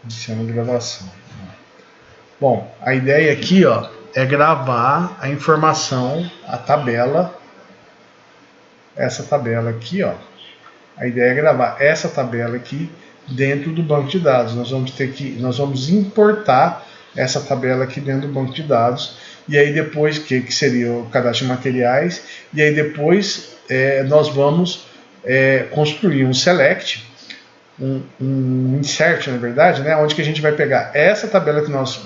Iniciando a gravação. Bom, a ideia aqui, ó, é gravar a informação, a tabela, essa tabela aqui, ó. A ideia é gravar essa tabela aqui dentro do banco de dados. Nós vamos importar essa tabela aqui dentro do banco de dados. E aí depois, que seria o cadastro de materiais, e aí depois nós vamos construir um select, um insert, na verdade, né, onde que a gente vai pegar essa tabela que nós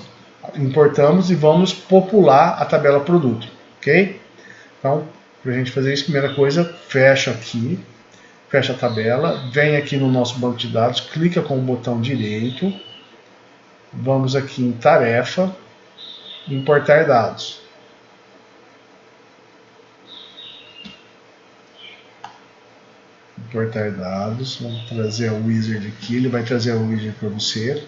importamos e vamos popular a tabela produto, ok? Então, para a gente fazer isso, primeira coisa, fecha aqui, fecha a tabela, vem aqui no nosso banco de dados, clica com o botão direito, vamos aqui em tarefa, importar dados. Importar dados, vamos trazer o wizard aqui, ele vai trazer o wizard para você.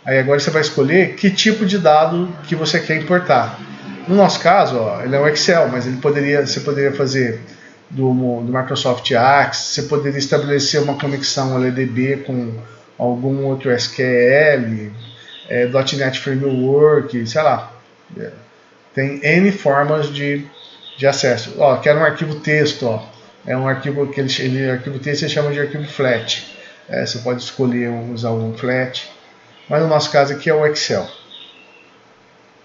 Aí agora você vai escolher que tipo de dado que você quer importar. No nosso caso, ó, ele é um Excel, mas você poderia fazer do Microsoft Access, você poderia estabelecer uma conexão LDB com algum outro SQL, .NET Framework, sei lá. Tem N formas de acesso. Ó, quero um arquivo texto, ó. É um arquivo que arquivo texto se chama de arquivo flat. Você pode escolher usar um flat. Mas no nosso caso aqui é o Excel.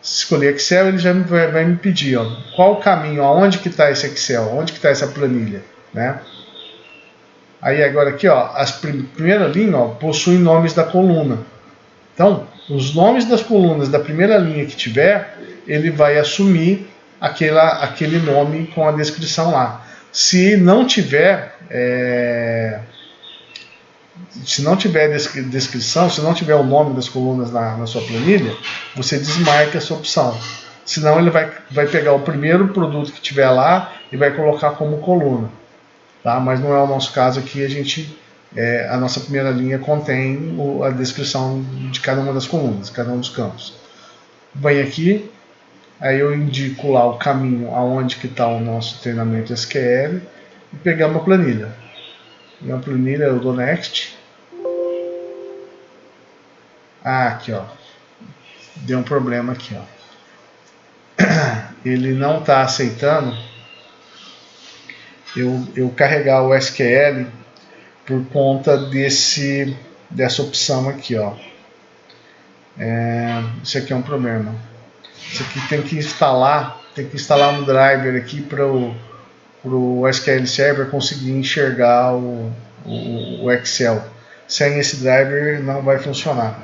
Se escolher Excel, ele já vai me pedir, ó, qual o caminho, aonde que está esse Excel, onde que está essa planilha, né? Aí agora aqui, ó, primeira linha, ó, possui nomes da coluna. Então, os nomes das colunas da primeira linha que tiver, ele vai assumir aquele nome com a descrição lá. Se não tiver descrição, se não tiver o nome das colunas na sua planilha, você desmarca essa opção. Senão ele vai pegar o primeiro produto que tiver lá e vai colocar como coluna. Tá? Mas não é o nosso caso aqui, a nossa primeira linha contém a descrição de cada uma das colunas, cada um dos campos. Vem aqui, aí eu indico lá o caminho aonde que está o nosso treinamento SQL e pegamos a planilha. Na planilha eu dou Next. Aqui, ó. Deu um problema aqui, ó. Ele não está aceitando eu carregar o SQL por conta dessa opção aqui, ó. Isso aqui é um problema. Isso aqui tem que instalar um driver aqui para o SQL Server conseguir enxergar o Excel. Sem esse driver não vai funcionar.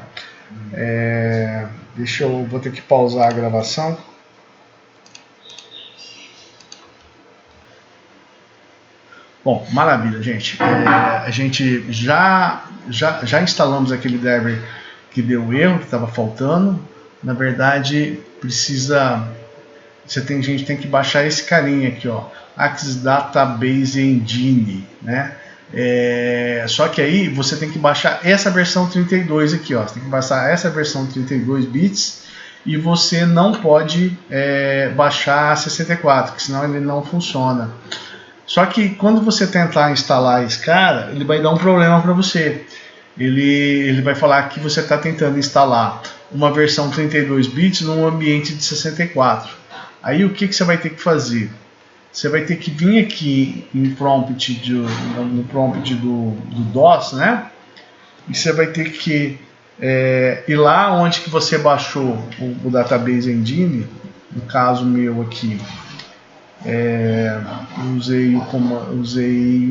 Vou ter que pausar a gravação. Bom, maravilha, gente. A gente já instalamos aquele driver que deu erro, que estava faltando. Na verdade, a gente tem que baixar esse carinha aqui, ó, Access Database Engine, né? Só que aí você tem que baixar essa versão 32 aqui, ó. Você tem que baixar essa versão 32 bits e você não pode baixar a 64, porque senão ele não funciona. Só que quando você tentar instalar esse cara, ele vai dar um problema para você. Ele vai falar que você está tentando instalar uma versão 32 bits num ambiente de 64. Aí o que você vai ter que fazer? Você vai ter que vir aqui no prompt do DOS, né? E você vai ter que ir lá onde que você baixou o Database Engine. No caso meu aqui, usei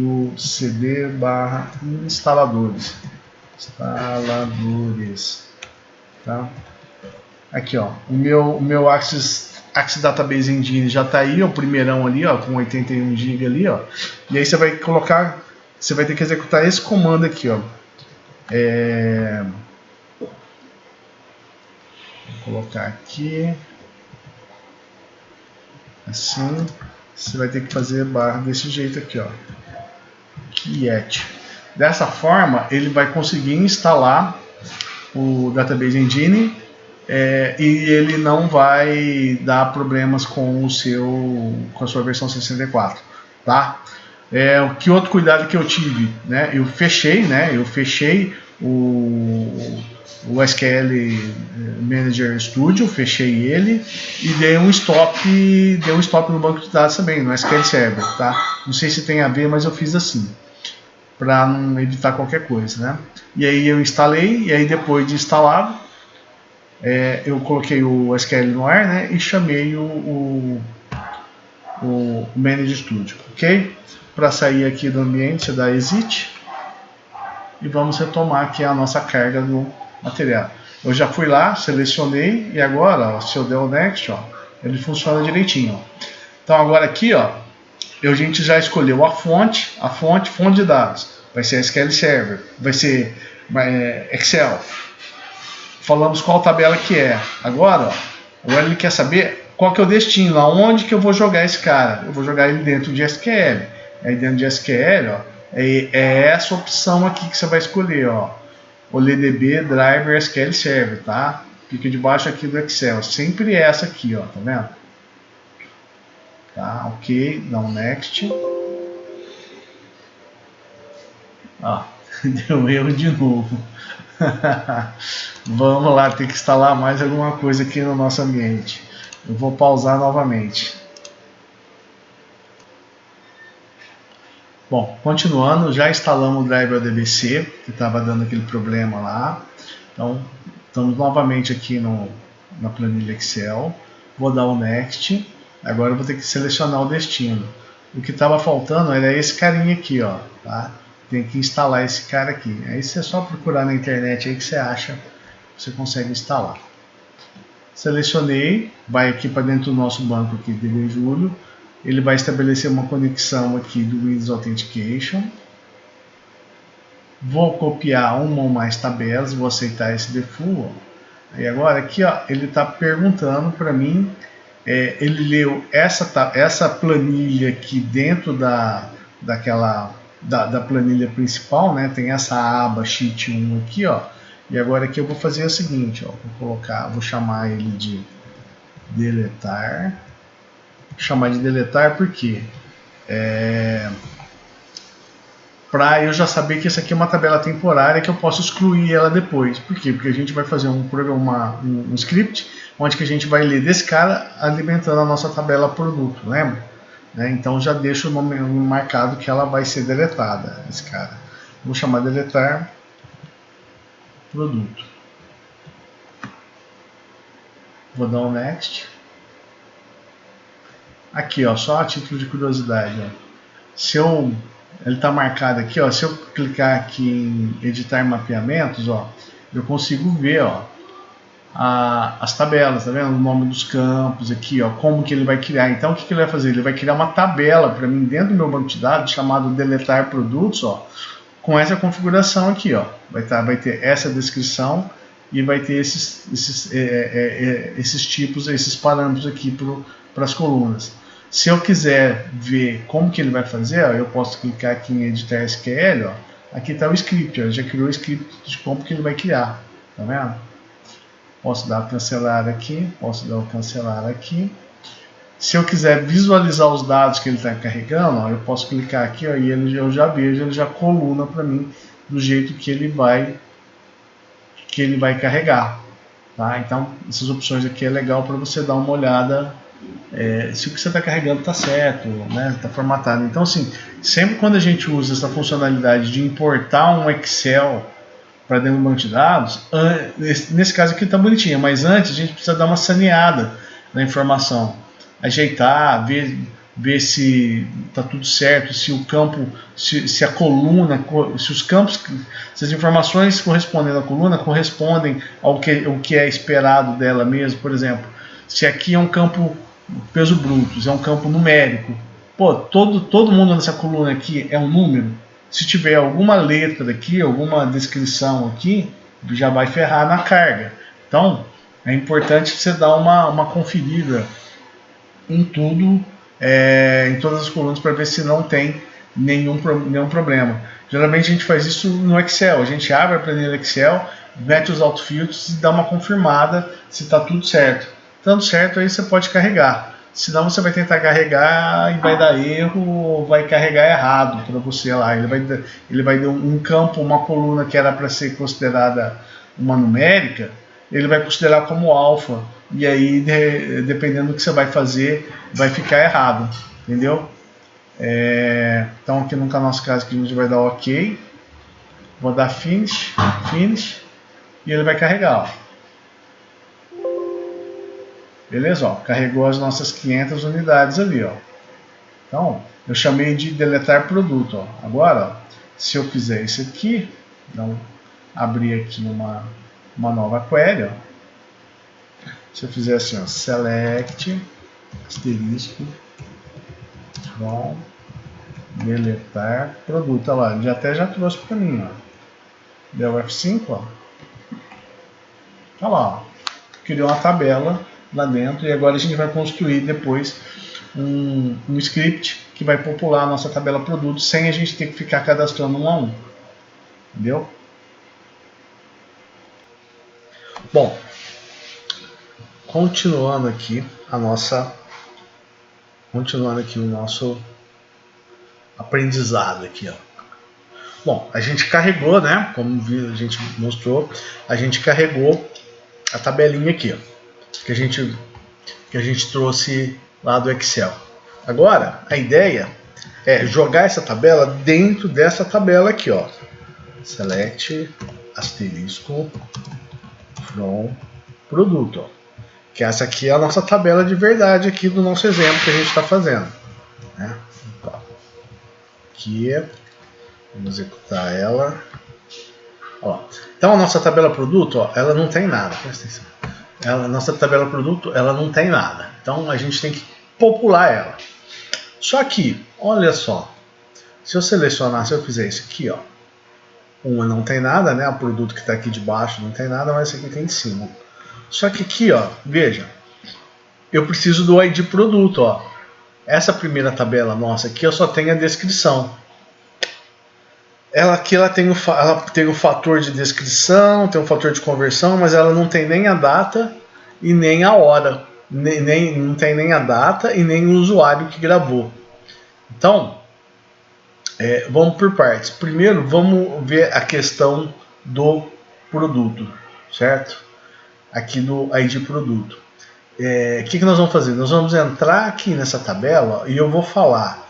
o cd/instaladores. Tá? Aqui, ó, o meu Access Database Engine já está aí, o primeirão ali, ó, com 81 GB ali, ó. E aí você vai ter que executar esse comando aqui, ó. Vou colocar aqui. Assim, você vai ter que fazer barra desse jeito aqui, ó. Quiet. Dessa forma, ele vai conseguir instalar o Database Engine e ele não vai dar problemas com a sua versão 64, tá? Que outro cuidado que eu tive, né? Eu fechei o o SQL Manager Studio, fechei ele e dei um stop no banco de dados também, no SQL Server, tá? Não sei se tem a ver, mas eu fiz assim, para não evitar qualquer coisa, né? E aí eu instalei, e aí depois de instalado, eu coloquei o SQL no ar, né? E chamei o Manage Studio, ok? Para sair aqui do ambiente, você dá Exit e vamos retomar aqui a nossa carga do material. Eu já fui lá, selecionei e agora, ó, se eu der o Next, ó, ele funciona direitinho. Ó. Então agora aqui, ó, a gente já escolheu a fonte de dados. Vai ser SQL Server, vai ser Excel. Falamos qual tabela que é. Agora ele quer saber qual que é o destino, aonde que eu vou jogar esse cara. Eu vou jogar ele dentro de SQL. Aí dentro de SQL, ó, é essa opção aqui que você vai escolher, ó. O LDB Driver SQL Server, tá? Fica debaixo aqui do Excel. Sempre essa aqui, ó, tá vendo? Tá, ok, dá um Next. Ó, deu erro de novo. Vamos lá, tem que instalar mais alguma coisa aqui no nosso ambiente. Eu vou pausar novamente. Bom, continuando, já instalamos o driver DBC, que estava dando aquele problema lá. Então, estamos novamente aqui na planilha Excel. Vou dar o Next. Agora eu vou ter que selecionar o destino. O que estava faltando era esse carinha aqui, ó, tá? Tem que instalar esse cara aqui. Aí você é só procurar na internet aí que você acha, você consegue instalar. Selecionei, vai aqui para dentro do nosso banco aqui de julho. Ele vai estabelecer uma conexão aqui do Windows Authentication. Vou copiar uma ou mais tabelas, vou aceitar esse default. E agora aqui, ó, ele está perguntando para mim, ele leu essa planilha aqui dentro da planilha principal, né? Tem essa aba Sheet 1 aqui, ó. E agora aqui eu vou fazer o seguinte, ó, vou chamar ele de deletar. Chamar de deletar porque para eu já saber que essa aqui é uma tabela temporária que eu posso excluir ela depois. Por quê? Porque a gente vai fazer um script onde que a gente vai ler desse cara alimentando a nossa tabela produto, lembra? Então já deixo o nome marcado que ela vai ser deletada, esse cara. Vou chamar deletar produto. Vou dar um next. Aqui, ó, só a título de curiosidade, ó. Ele está marcado aqui, ó. Se eu clicar aqui em editar mapeamentos, ó, eu consigo ver, ó, as tabelas, tá vendo? O nome dos campos aqui, ó, como que ele vai criar. Então, o que ele vai fazer? Ele vai criar uma tabela para mim dentro do meu banco de dados chamado deletar produtos, ó, com essa configuração aqui, ó. Vai ter essa descrição e vai ter esses tipos, esses parâmetros aqui para as colunas. Se eu quiser ver como que ele vai fazer, ó, eu posso clicar aqui em editar SQL, ó. Aqui está o script, ó, já criou o script de como que ele vai criar, tá vendo? Posso dar cancelar aqui, posso dar o cancelar aqui. Se eu quiser visualizar os dados que ele está carregando, ó, eu posso clicar aqui, ó, e eu já vejo, ele já coluna para mim do jeito que ele vai carregar, tá? Então essas opções aqui é legal para você dar uma olhada se o que você está carregando está certo, né? Está formatado. Então, assim, sempre quando a gente usa essa funcionalidade de importar um Excel para dentro do banco de dados, nesse caso aqui está bonitinho, mas antes a gente precisa dar uma saneada na informação, ajeitar, ver se está tudo certo, se o campo, se a coluna, se os campos, se as informações correspondendo à coluna correspondem ao que é esperado dela mesmo. Por exemplo, se aqui é um campo peso bruto, se é um campo numérico, pô, todo mundo nessa coluna aqui é um número. Se tiver alguma letra aqui, alguma descrição aqui, já vai ferrar na carga. Então, é importante você dar uma conferida em tudo, em todas as colunas, para ver se não tem nenhum problema. Geralmente a gente faz isso no Excel. A gente abre a planilha Excel, mete os autofiltros e dá uma confirmada se está tudo certo. Estando certo, aí você pode carregar. Senão você vai tentar carregar e vai dar erro, ou vai carregar errado para você lá. Ele vai dar um campo, uma coluna que era para ser considerada uma numérica, ele vai considerar como alfa. E aí, dependendo do que você vai fazer, vai ficar errado. Entendeu? Então aqui no nosso caso aqui a gente vai dar OK. Vou dar Finish. E ele vai carregar. Ó. Beleza? Ó, carregou as nossas 500 unidades ali. Ó. Então, eu chamei de deletar produto. Ó. Agora, ó, se eu fizer isso aqui, então, abrir aqui uma nova query. Ó. Se eu fizer assim, ó, select, asterisco, from, deletar produto. Olha lá, ele até já trouxe para mim. Ó. Deu F5, ó. Olha lá, ó. Criou uma tabela lá dentro e agora a gente vai construir depois um script que vai popular a nossa tabela produto sem a gente ter que ficar cadastrando um a um. Entendeu? Bom, continuando aqui o nosso aprendizado aqui, ó. Bom, a gente carregou, né? Como a gente mostrou, a gente carregou a tabelinha aqui, ó, que a gente trouxe lá do Excel. Agora, a ideia é jogar essa tabela dentro dessa tabela aqui, ó. Select asterisco from produto, ó. Que essa aqui é a nossa tabela de verdade aqui do nosso exemplo que a gente está fazendo, né? Aqui, vamos executar ela. Ó. Então a nossa tabela produto, ó, ela não tem nada. Presta atenção. A nossa tabela produto, ela não tem nada. Então a gente tem que popular ela. Só que, olha só, se eu selecionar, se eu fizer isso aqui, ó, uma não tem nada, né? O produto que está aqui de baixo não tem nada, mas esse aqui tem de cima. Só que aqui, ó, veja, eu preciso do ID produto, ó. Essa primeira tabela nossa aqui, eu só tenho a descrição. Ela tem o fator de descrição, tem o fator de conversão, mas ela não tem nem a data e nem a hora. Não tem nem a data e nem o usuário que gravou. Então, vamos por partes. Primeiro, vamos ver a questão do produto, certo? Aqui no ID produto. O que nós vamos fazer? Nós vamos entrar aqui nessa tabela e eu vou falar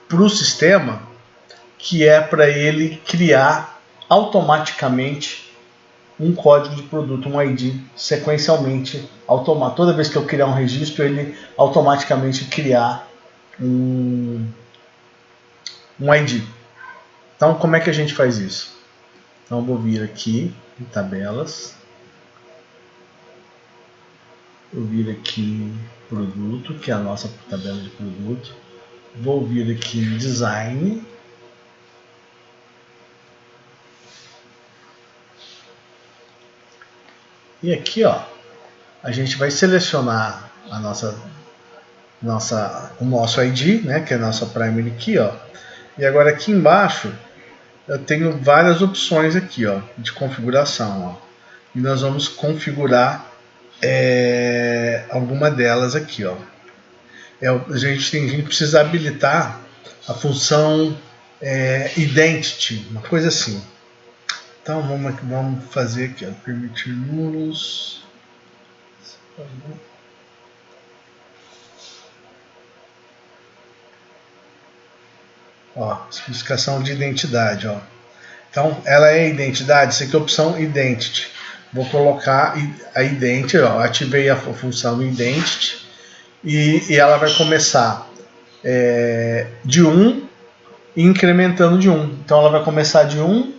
para o sistema que é para ele criar automaticamente um código de produto, um ID, sequencialmente, automático. Toda vez que eu criar um registro, ele automaticamente criar um ID. Então, como é que a gente faz isso? Então, eu vou vir aqui em tabelas. Eu vir aqui em produto, que é a nossa tabela de produto. Vou vir aqui em design. E aqui, ó, a gente vai selecionar o nosso ID, né, que é a nossa primary key, ó. E agora aqui embaixo eu tenho várias opções aqui, ó, de configuração, ó. E nós vamos configurar alguma delas aqui, ó. A gente precisa habilitar a função identity, uma coisa assim. Então vamos fazer aqui, ó, permitir nulos. Ó, especificação de identidade, ó. Então ela é identidade, isso aqui é a opção identity. Vou colocar a identity, ó, ativei a função identity e ela vai começar de 1 e incrementando de 1. Então ela vai começar de 1,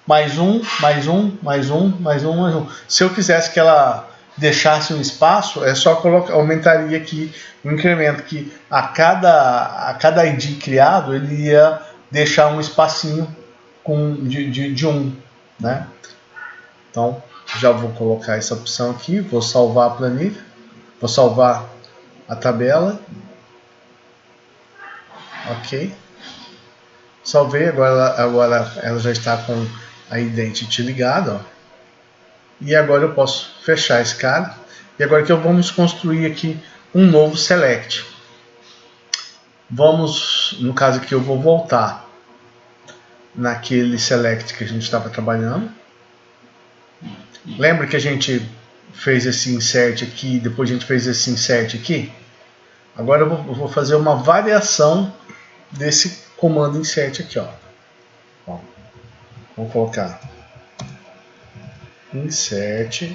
mais 1, mais 1, mais 1, mais 1, mais 1. Se eu quisesse que ela deixasse um espaço, é só aumentaria aqui o incremento, que a cada ID criado, ele ia deixar um espacinho de 1, né? Então, já vou colocar essa opção aqui, vou salvar a planilha, vou salvar a tabela. Ok. Salvei, agora ela já está com a identity ligada, ó. E agora eu posso fechar esse cara. E agora que vamos construir aqui um novo select. No caso aqui eu vou voltar naquele select que a gente estava trabalhando. Lembra que a gente fez esse insert aqui, depois a gente fez esse insert aqui? Agora eu vou fazer uma variação desse comando insert aqui, ó. Vou colocar insert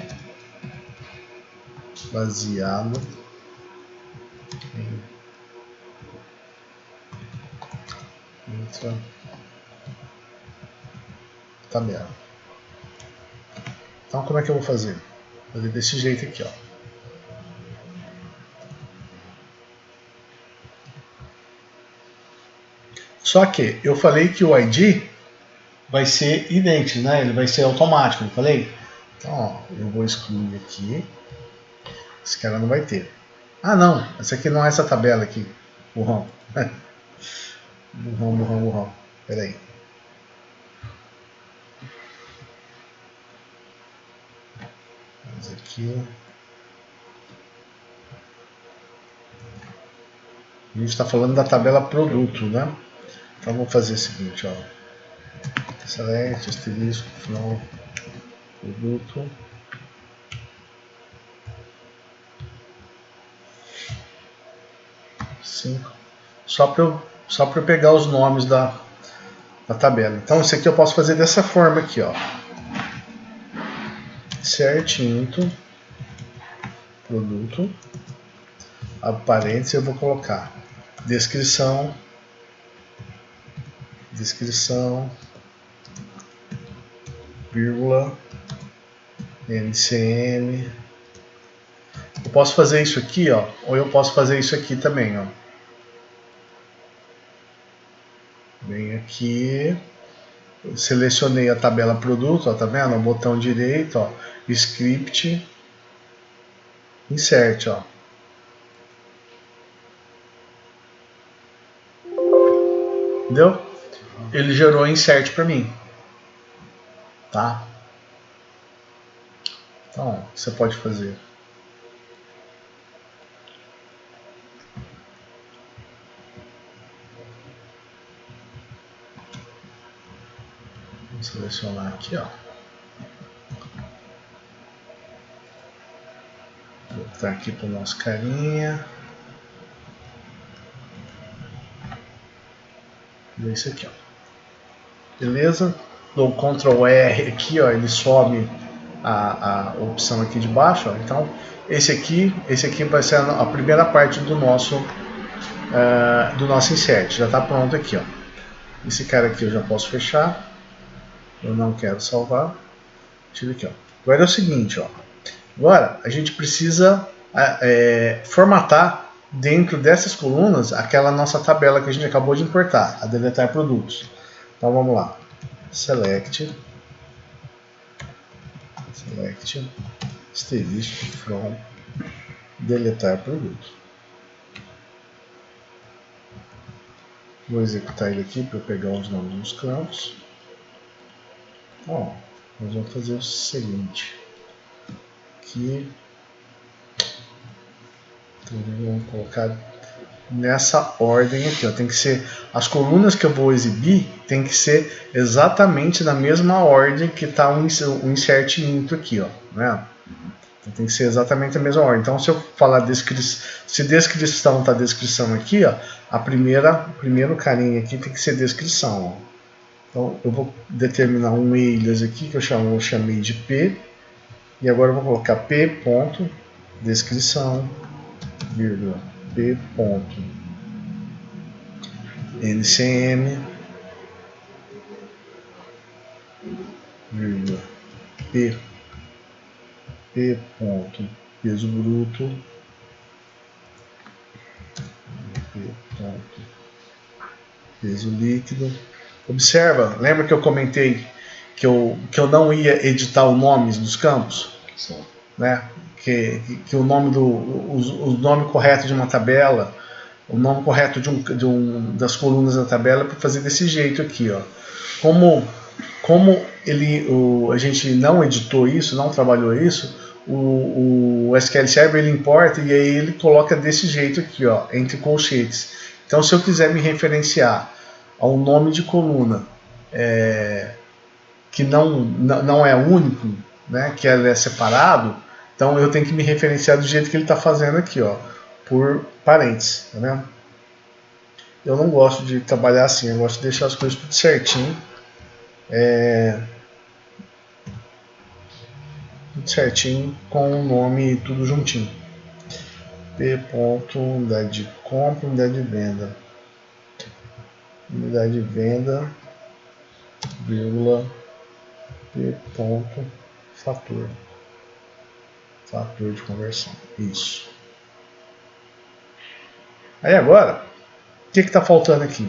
baseado em tabela. Então como é que eu vou fazer? Vou fazer desse jeito aqui, ó. Só que eu falei que o ID vai ser idêntico, né? Ele vai ser automático, não falei? Então, ó, eu vou excluir aqui. Esse cara não vai ter. Ah, não. Essa aqui não é essa tabela aqui. Burrão. Burrão. Pera aí. Vamos aqui. A gente está falando da tabela produto, né? Então vou fazer o seguinte, ó. Select, asterisco, from, produto. Só para eu pegar os nomes da tabela. Então isso aqui eu posso fazer dessa forma aqui, ó. Certinho, produto, a parênteses eu vou colocar descrição, vírgula, NCM. Eu posso fazer isso aqui, ó, ou eu posso fazer isso aqui também, ó. Vem aqui, selecionei a tabela produto, ó, tá vendo? O botão direito, ó, script, insert, ó. Entendeu? Ele gerou insert para mim, tá? Então, você pode fazer. Vou selecionar aqui, ó. Vou botar aqui para o nosso carinha. É isso aqui, ó. Beleza? Dou Ctrl R aqui, ó. Ele some a opção aqui de baixo, ó. Então, esse aqui vai ser a primeira parte do nosso insert. Já está pronto aqui, ó. Esse cara aqui eu já posso fechar. Eu não quero salvar. Tira aqui, ó. Agora é o seguinte, ó. Agora a gente precisa formatar dentro dessas colunas aquela nossa tabela que a gente acabou de importar, a deletar produtos. Então vamos lá. Select asterisco from deletar produtos. Vou executar ele aqui para eu pegar os nomes dos campos. Ó, nós vamos fazer o seguinte. Aqui, então, vamos colocar nessa ordem aqui, ó. Tem que ser as colunas que eu vou exibir, tem que ser exatamente na mesma ordem que está o insert intro aqui, ó, né? Então, tem que ser exatamente a mesma ordem. Então, se eu falar se descrição tá descrição aqui, ó, o primeiro carinha aqui tem que ser descrição, ó. Então, eu vou determinar um alias aqui que eu chamei de P, e agora eu vou colocar p.descrição, vírgula, p.ncm, vírgula, p.peso bruto, p.peso líquido. Observa, lembra que eu comentei que eu não ia editar os nomes dos campos? Sim. Né? Que o nome o nome correto de uma tabela, o nome correto das colunas da tabela, para fazer desse jeito aqui, ó. Como a gente não editou isso, não trabalhou isso, o SQL Server ele importa e aí ele coloca desse jeito aqui, ó, entre colchetes. Então, se eu quiser me referenciar ao nome de coluna que não é único, né, que ele é separado, então eu tenho que me referenciar do jeito que ele está fazendo aqui, ó, por parênteses, tá vendo? Eu não gosto de trabalhar assim, eu gosto de deixar as coisas tudo certinho, tudo certinho com o nome tudo juntinho. P. Unidade de compra, unidade de venda. Unidade de venda, vírgula, P. Fator. Fator de conversão. Isso. Aí agora, o que está faltando aqui?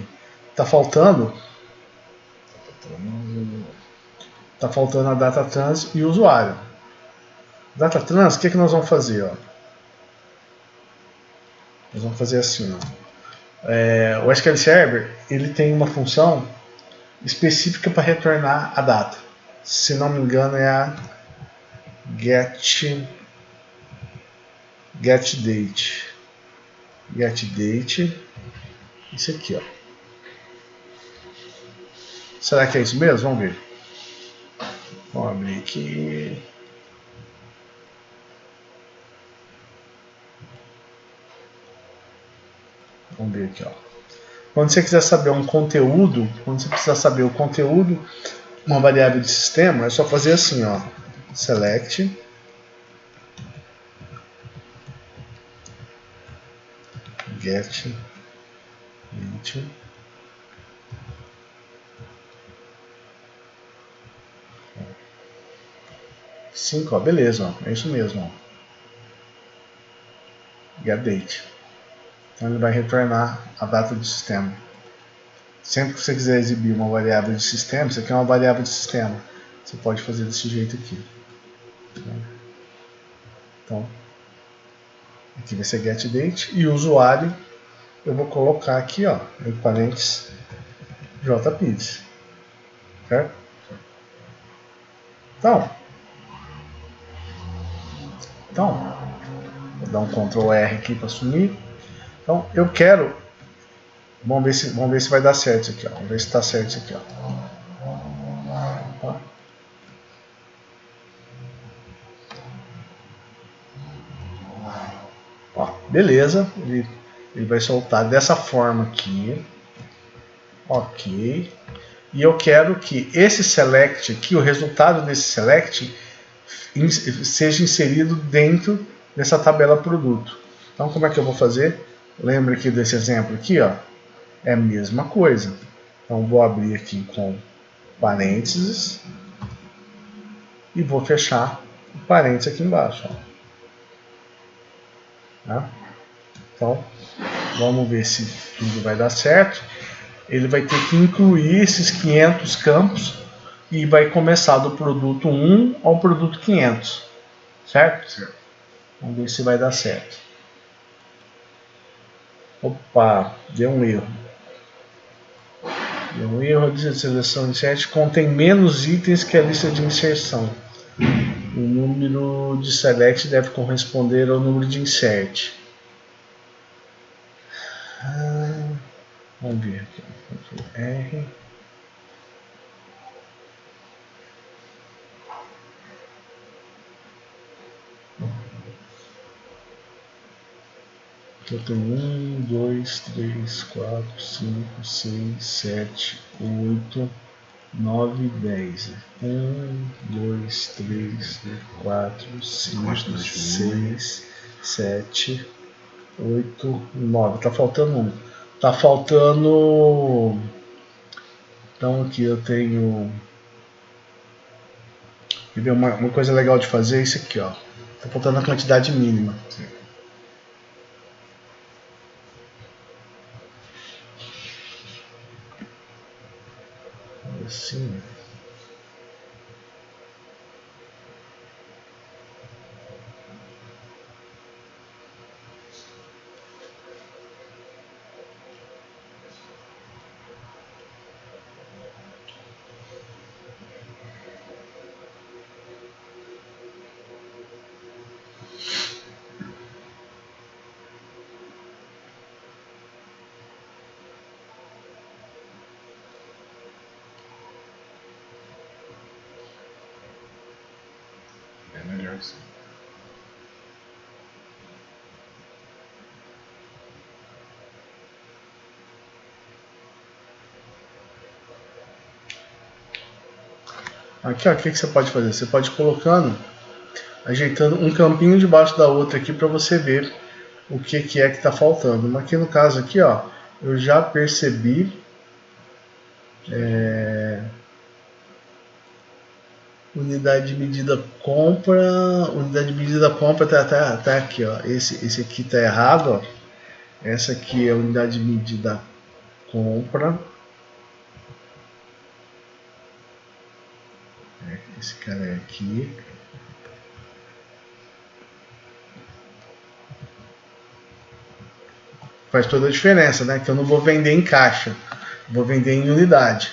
Está faltando a data trans e o usuário. Data trans, o que nós vamos fazer? Ó? Nós vamos fazer assim. Ó. O SQL Server ele tem uma função específica para retornar a data. Se não me engano é a getDate. GetDate. Isso aqui, ó. Será que é isso mesmo? Vamos ver. Vamos abrir aqui. Vamos ver aqui, ó. Quando você quiser saber um conteúdo, quando você precisar saber o conteúdo, uma variável de sistema, é só fazer assim, ó. Select get 5, ó, beleza, ó, é isso mesmo, ó. Get date. Então ele vai retornar a data do sistema. Sempre que você quiser exibir uma variável de sistema, isso aqui é uma variável de sistema, você pode fazer desse jeito aqui. Então, aqui vai ser get date e o usuário eu vou colocar aqui, ó, em parênteses, jpis, certo? Então, vou dar um Ctrl R aqui para sumir. Então, eu quero, vamos ver se vai dar certo isso aqui, ó. Vamos ver se está certo isso aqui, ó. Ó, beleza, ele vai soltar dessa forma aqui, ok, e eu quero que esse select aqui, o resultado desse select seja inserido dentro dessa tabela produto. Então como é que eu vou fazer? Lembra aqui desse exemplo aqui, ó, é a mesma coisa. Então vou abrir aqui com parênteses e vou fechar o parênteses aqui embaixo, ó. Tá? Então, vamos ver se tudo vai dar certo. Ele vai ter que incluir esses 500 campos e vai começar do produto 1 ao produto 500. Certo? Vamos ver se vai dar certo. Opa, deu um erro. Deu um erro. A lista de seleção insert contém menos itens que a lista de inserção. O número de select deve corresponder ao número de insert. Vamos ver aqui. R. Eu tenho 1, 2, 3, 4, 5, 6, 7, 8, 9, 10. 1, 2, 3, 4, 5, 6, 7, 8, 9. Tá faltando um. Tá faltando. Então aqui eu tenho. Uma coisa legal de fazer é isso aqui, ó. Tá faltando a quantidade mínima. Assim. É melhor assim. Aqui, ó, o que você pode fazer? Você pode ir colocando, ajeitando um campinho debaixo da outra aqui para você ver o que é que está faltando. Mas aqui no caso aqui, ó, eu já percebi unidade de medida compra, unidade de medida compra tá aqui, ó. Esse aqui tá errado, ó. Essa aqui é a unidade de medida compra. Esse cara é aqui. Faz toda a diferença, né? Que eu não vou vender em caixa, vou vender em unidade.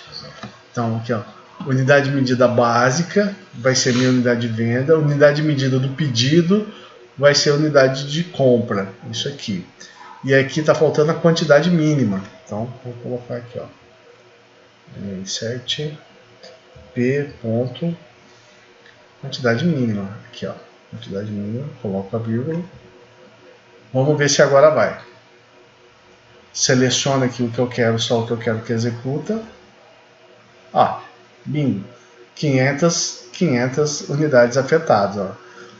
Então, aqui, ó, unidade de medida básica vai ser minha unidade de venda, unidade de medida do pedido vai ser a unidade de compra, isso aqui. E aqui está faltando a quantidade mínima. Então, vou colocar aqui, ó, insert p ponto quantidade mínima, aqui, ó, quantidade mínima, coloco a vírgula. Vamos ver se agora vai. Seleciona aqui o que eu quero, só o que eu quero que executa. Ó, bingo, 500 unidades afetadas. Ó.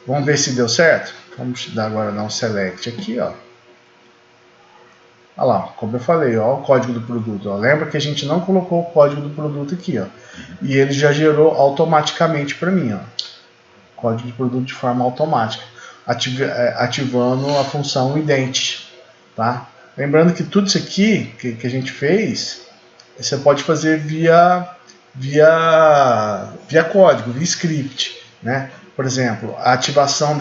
Vamos ver se deu certo? Vamos dar agora um select aqui. Ó. Olha lá, como eu falei, ó, o código do produto. Ó. Lembra que a gente não colocou o código do produto aqui. Ó. E ele já gerou automaticamente para mim. Ó. Código de produto de forma automática, ativando a função ident. Tá? Lembrando que tudo isso aqui que a gente fez, você pode fazer via código, via script, né? Por exemplo, a ativação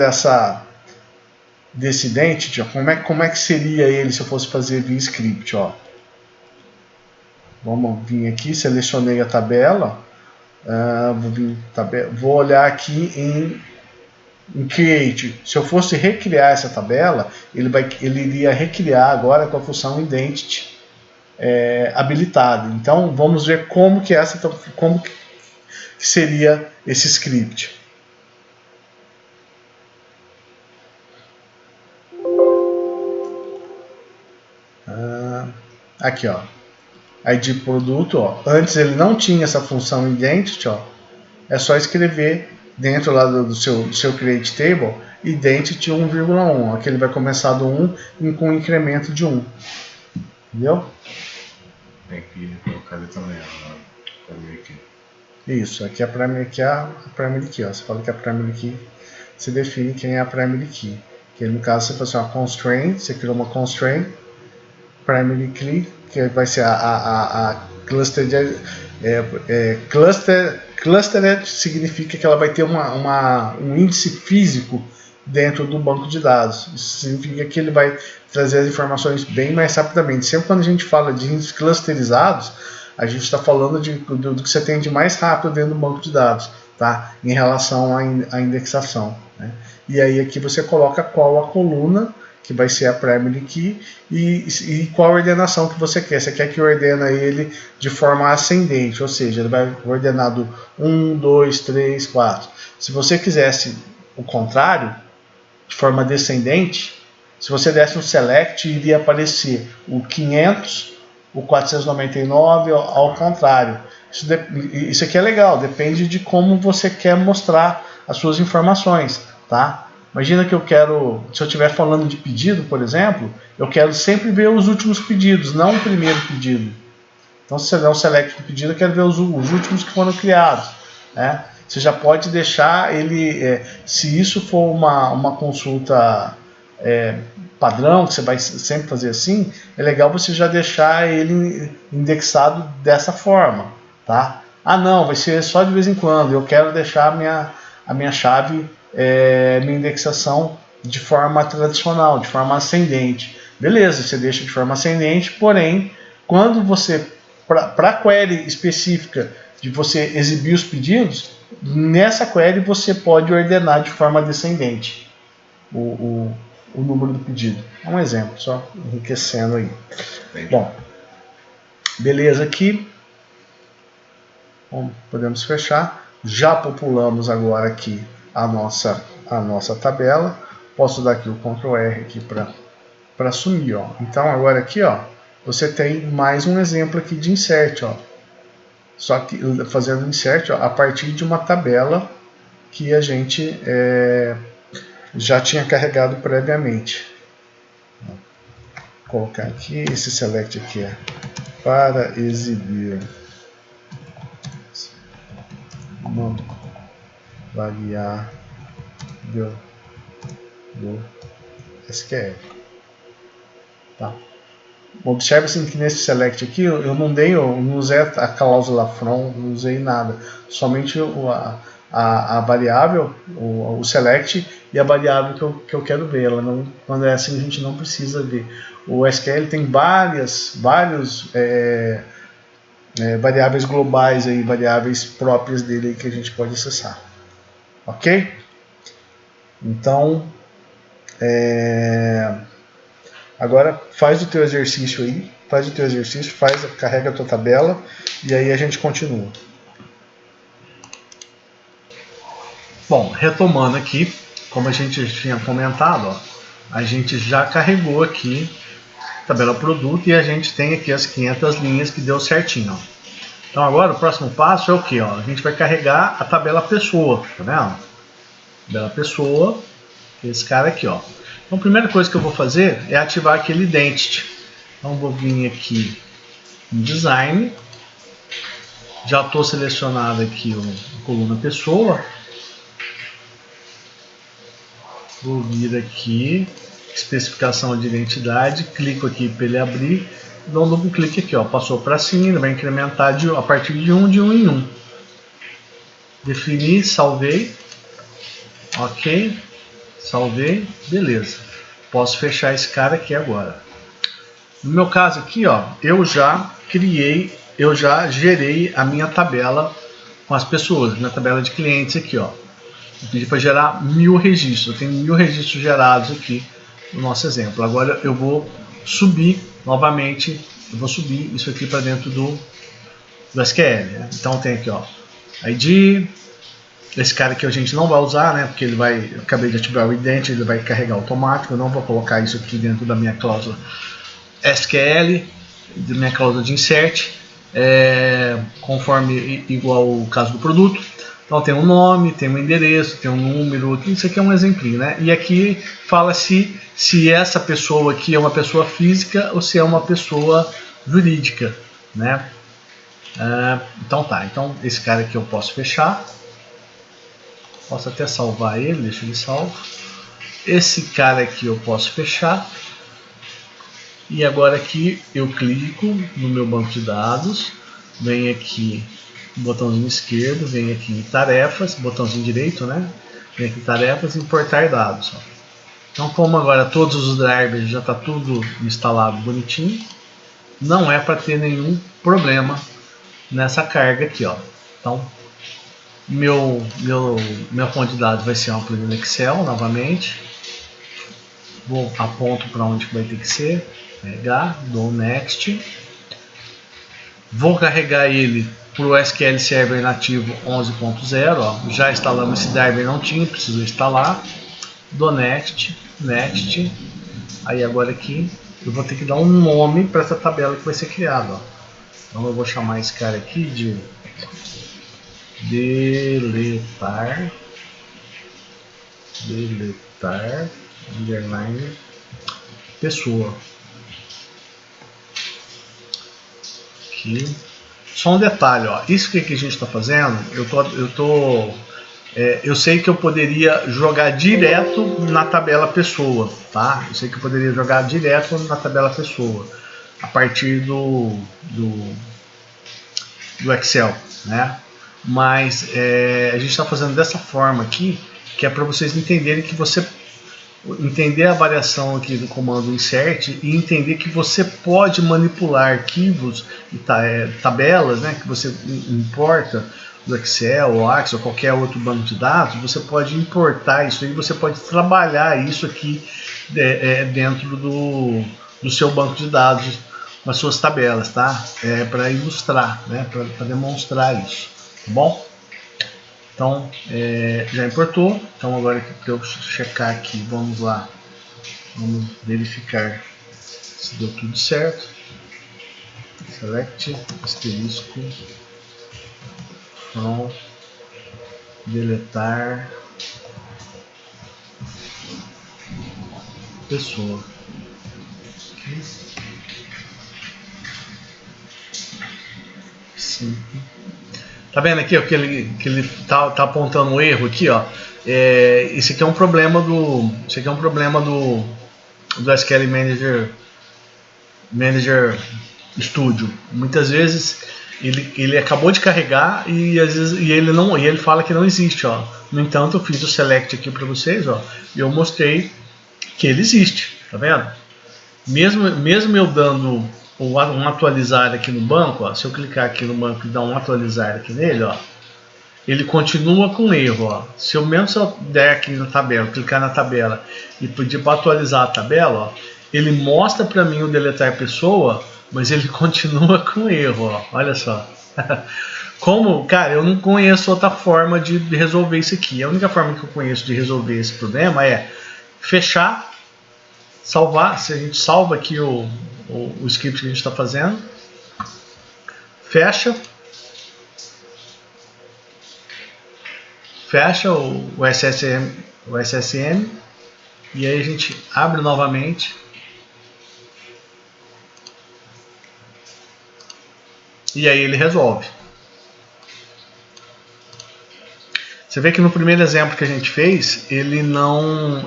desse identity, ó, como é que seria ele se eu fosse fazer via script, ó? Vamos vir aqui, selecionei a tabela, vou olhar aqui em create. Se eu fosse recriar essa tabela, ele iria recriar agora com a função identity habilitada. Então vamos ver como que seria esse script. Aqui, ó, ID produto, ó. Antes ele não tinha essa função identity, ó. É só escrever dentro lá do seu create table identity 1,1. Aqui ele vai começar do 1 com um incremento de 1. Entendeu? Tem que colocar ali também, ó. Isso, aqui é a primary key, ó. Você fala que é a primary key, você define quem é a primary key. Que no caso você faz uma constraint, você criou uma constraint primary key, que vai ser a clustered. Clustered significa que ela vai ter um índice físico dentro do banco de dados. Isso significa que ele vai trazer as informações bem mais rapidamente. Sempre quando a gente fala de índices clusterizados, a gente está falando do que você tem de mais rápido dentro do banco de dados, tá? Em relação à indexação, né? E aí aqui você coloca qual a coluna que vai ser a primary key e qual a ordenação que você quer. Você quer que ordena ele de forma ascendente, ou seja, ele vai ordenar do 1, 2, 3, 4. Se você quisesse o contrário, de forma descendente, se você desse um select, iria aparecer o 500, o 499 ao contrário. Isso aqui é legal, depende de como você quer mostrar as suas informações, tá? Imagina que eu quero, se eu estiver falando de pedido, por exemplo, eu quero sempre ver os últimos pedidos, não o primeiro pedido. Então, se você der um select do pedido, eu quero ver os últimos que foram criados, né? Você já pode deixar ele, se isso for uma consulta padrão, que você vai sempre fazer assim, é legal você já deixar ele indexado dessa forma, tá? Ah, não, vai ser só de vez em quando, eu quero deixar a minha chave, minha indexação de forma tradicional, de forma ascendente. Beleza, você deixa de forma ascendente, porém, quando você, para a query específica de você exibir os pedidos, nessa query você pode ordenar de forma descendente o número do pedido. É um exemplo, só enriquecendo aí. Entendi. Bom, beleza aqui. Bom, podemos fechar. Já populamos agora aqui a nossa tabela. Posso dar aqui o Ctrl R aqui para sumir, ó. Então agora aqui, ó, você tem mais um exemplo aqui de insert, ó. Só que fazendo insert, ó, a partir de uma tabela que a gente já tinha carregado previamente. Vou colocar aqui esse select aqui para exibir uma variável do SQL. Tá. Observe assim que nesse select aqui eu não usei a cláusula from, não usei nada, somente a variável, o select e a variável que eu quero ver. Ela não, quando é assim a gente não precisa ver. O SQL tem vários variáveis globais aí, variáveis próprias dele que a gente pode acessar. Ok? Então agora faz o teu exercício aí, carrega a tua tabela e aí a gente continua. Bom, retomando aqui, como a gente tinha comentado, ó, a gente já carregou aqui a tabela produto e a gente tem aqui as 500 linhas que deu certinho. Ó. Então agora o próximo passo é o que? A gente vai carregar a tabela pessoa, tá vendo? Tabela pessoa, esse cara aqui, ó. Então a primeira coisa que eu vou fazer é ativar aquele identity. Então vou vir aqui em design, já estou selecionado aqui a coluna pessoa. Vou vir aqui, especificação de identidade, clico aqui para ele abrir, dou um duplo clique aqui, ó, passou para cima, ele vai incrementar a partir de 1 em 1. Definir, salvei, ok, salvei, beleza. Posso fechar esse cara aqui agora. No meu caso aqui, ó, eu já gerei a minha tabela com as pessoas, minha tabela de clientes aqui, ó. Eu pedi para gerar 1000 registros. Eu tenho 1000 registros gerados aqui no nosso exemplo. Agora eu vou subir novamente, isso aqui para dentro do SQL. Né? Então tem aqui, ó, ID. Esse cara aqui a gente não vai usar, né? Porque eu acabei de ativar o ident, ele vai carregar automático. Eu não vou colocar isso aqui dentro da minha cláusula SQL, da minha cláusula de insert, conforme igual o caso do produto. Então tem um nome, tem um endereço, tem um número, isso aqui é um exemplinho, né? E aqui fala se essa pessoa aqui é uma pessoa física ou se é uma pessoa jurídica, né? Então tá, então esse cara aqui eu posso fechar, posso até salvar ele, deixa ele salvo. Esse cara aqui eu posso fechar. E agora aqui eu clico no meu banco de dados, venho aqui botãozinho esquerdo, vem aqui em tarefas, botãozinho direito, né? Vem aqui em tarefas, importar dados. Ó. Então, como agora todos os drivers já está tudo instalado bonitinho, não é para ter nenhum problema nessa carga aqui, ó. Então, minha fonte de dados vai ser uma planilha Excel novamente. Aponto para onde vai ter que ser, pegar, dou next. Vou carregar ele para o SQL Server nativo 11.0, já instalamos esse driver, não tinha, preciso instalar, do next, aí agora aqui eu vou ter que dar um nome para essa tabela que vai ser criada, ó. Então eu vou chamar esse cara aqui de deletar underline pessoa. Aqui. Só um detalhe, ó, isso que a gente está fazendo, eu sei que eu poderia jogar direto na tabela pessoa, tá? Eu sei que eu poderia jogar direto na tabela pessoa, a partir do Excel, né? Mas a gente está fazendo dessa forma aqui, que é para vocês entenderem que entender a variação aqui do comando insert e entender que você pode manipular arquivos e tabelas, né, que você importa do Excel ou Access ou qualquer outro banco de dados. Você pode importar isso aí, você pode trabalhar isso aqui dentro do seu banco de dados com as suas tabelas, tá? Para ilustrar, né, para demonstrar isso, tá bom? Então, já importou. Então agora para eu checar aqui, vamos lá. Vamos verificar se deu tudo certo. Select, asterisco, from, deletar, pessoa. Okay. Sim. Tá vendo aqui ó, que ele tá apontando um erro aqui, ó. Esse aqui é um problema do SQL Manager Studio. Muitas vezes ele acabou de carregar e às vezes ele fala que não existe, ó. No entanto, eu fiz o select aqui para vocês, ó, e eu mostrei que ele existe, tá vendo? Mesmo eu dando um atualizar aqui no banco, ó, se eu clicar aqui no banco e dar um atualizar aqui nele, ó, ele continua com erro, ó. Se eu der aqui na tabela, clicar na tabela e pedir para atualizar a tabela, ó, ele mostra para mim o deletar pessoa, mas ele continua com erro, ó. Olha só. Como, cara, eu não conheço outra forma de resolver isso aqui. A única forma que eu conheço de resolver esse problema é fechar, salvar. Se a gente salva aqui o script que a gente está fazendo, fecha o SSM e aí a gente abre novamente e aí ele resolve. Você vê que no primeiro exemplo que a gente fez, ele não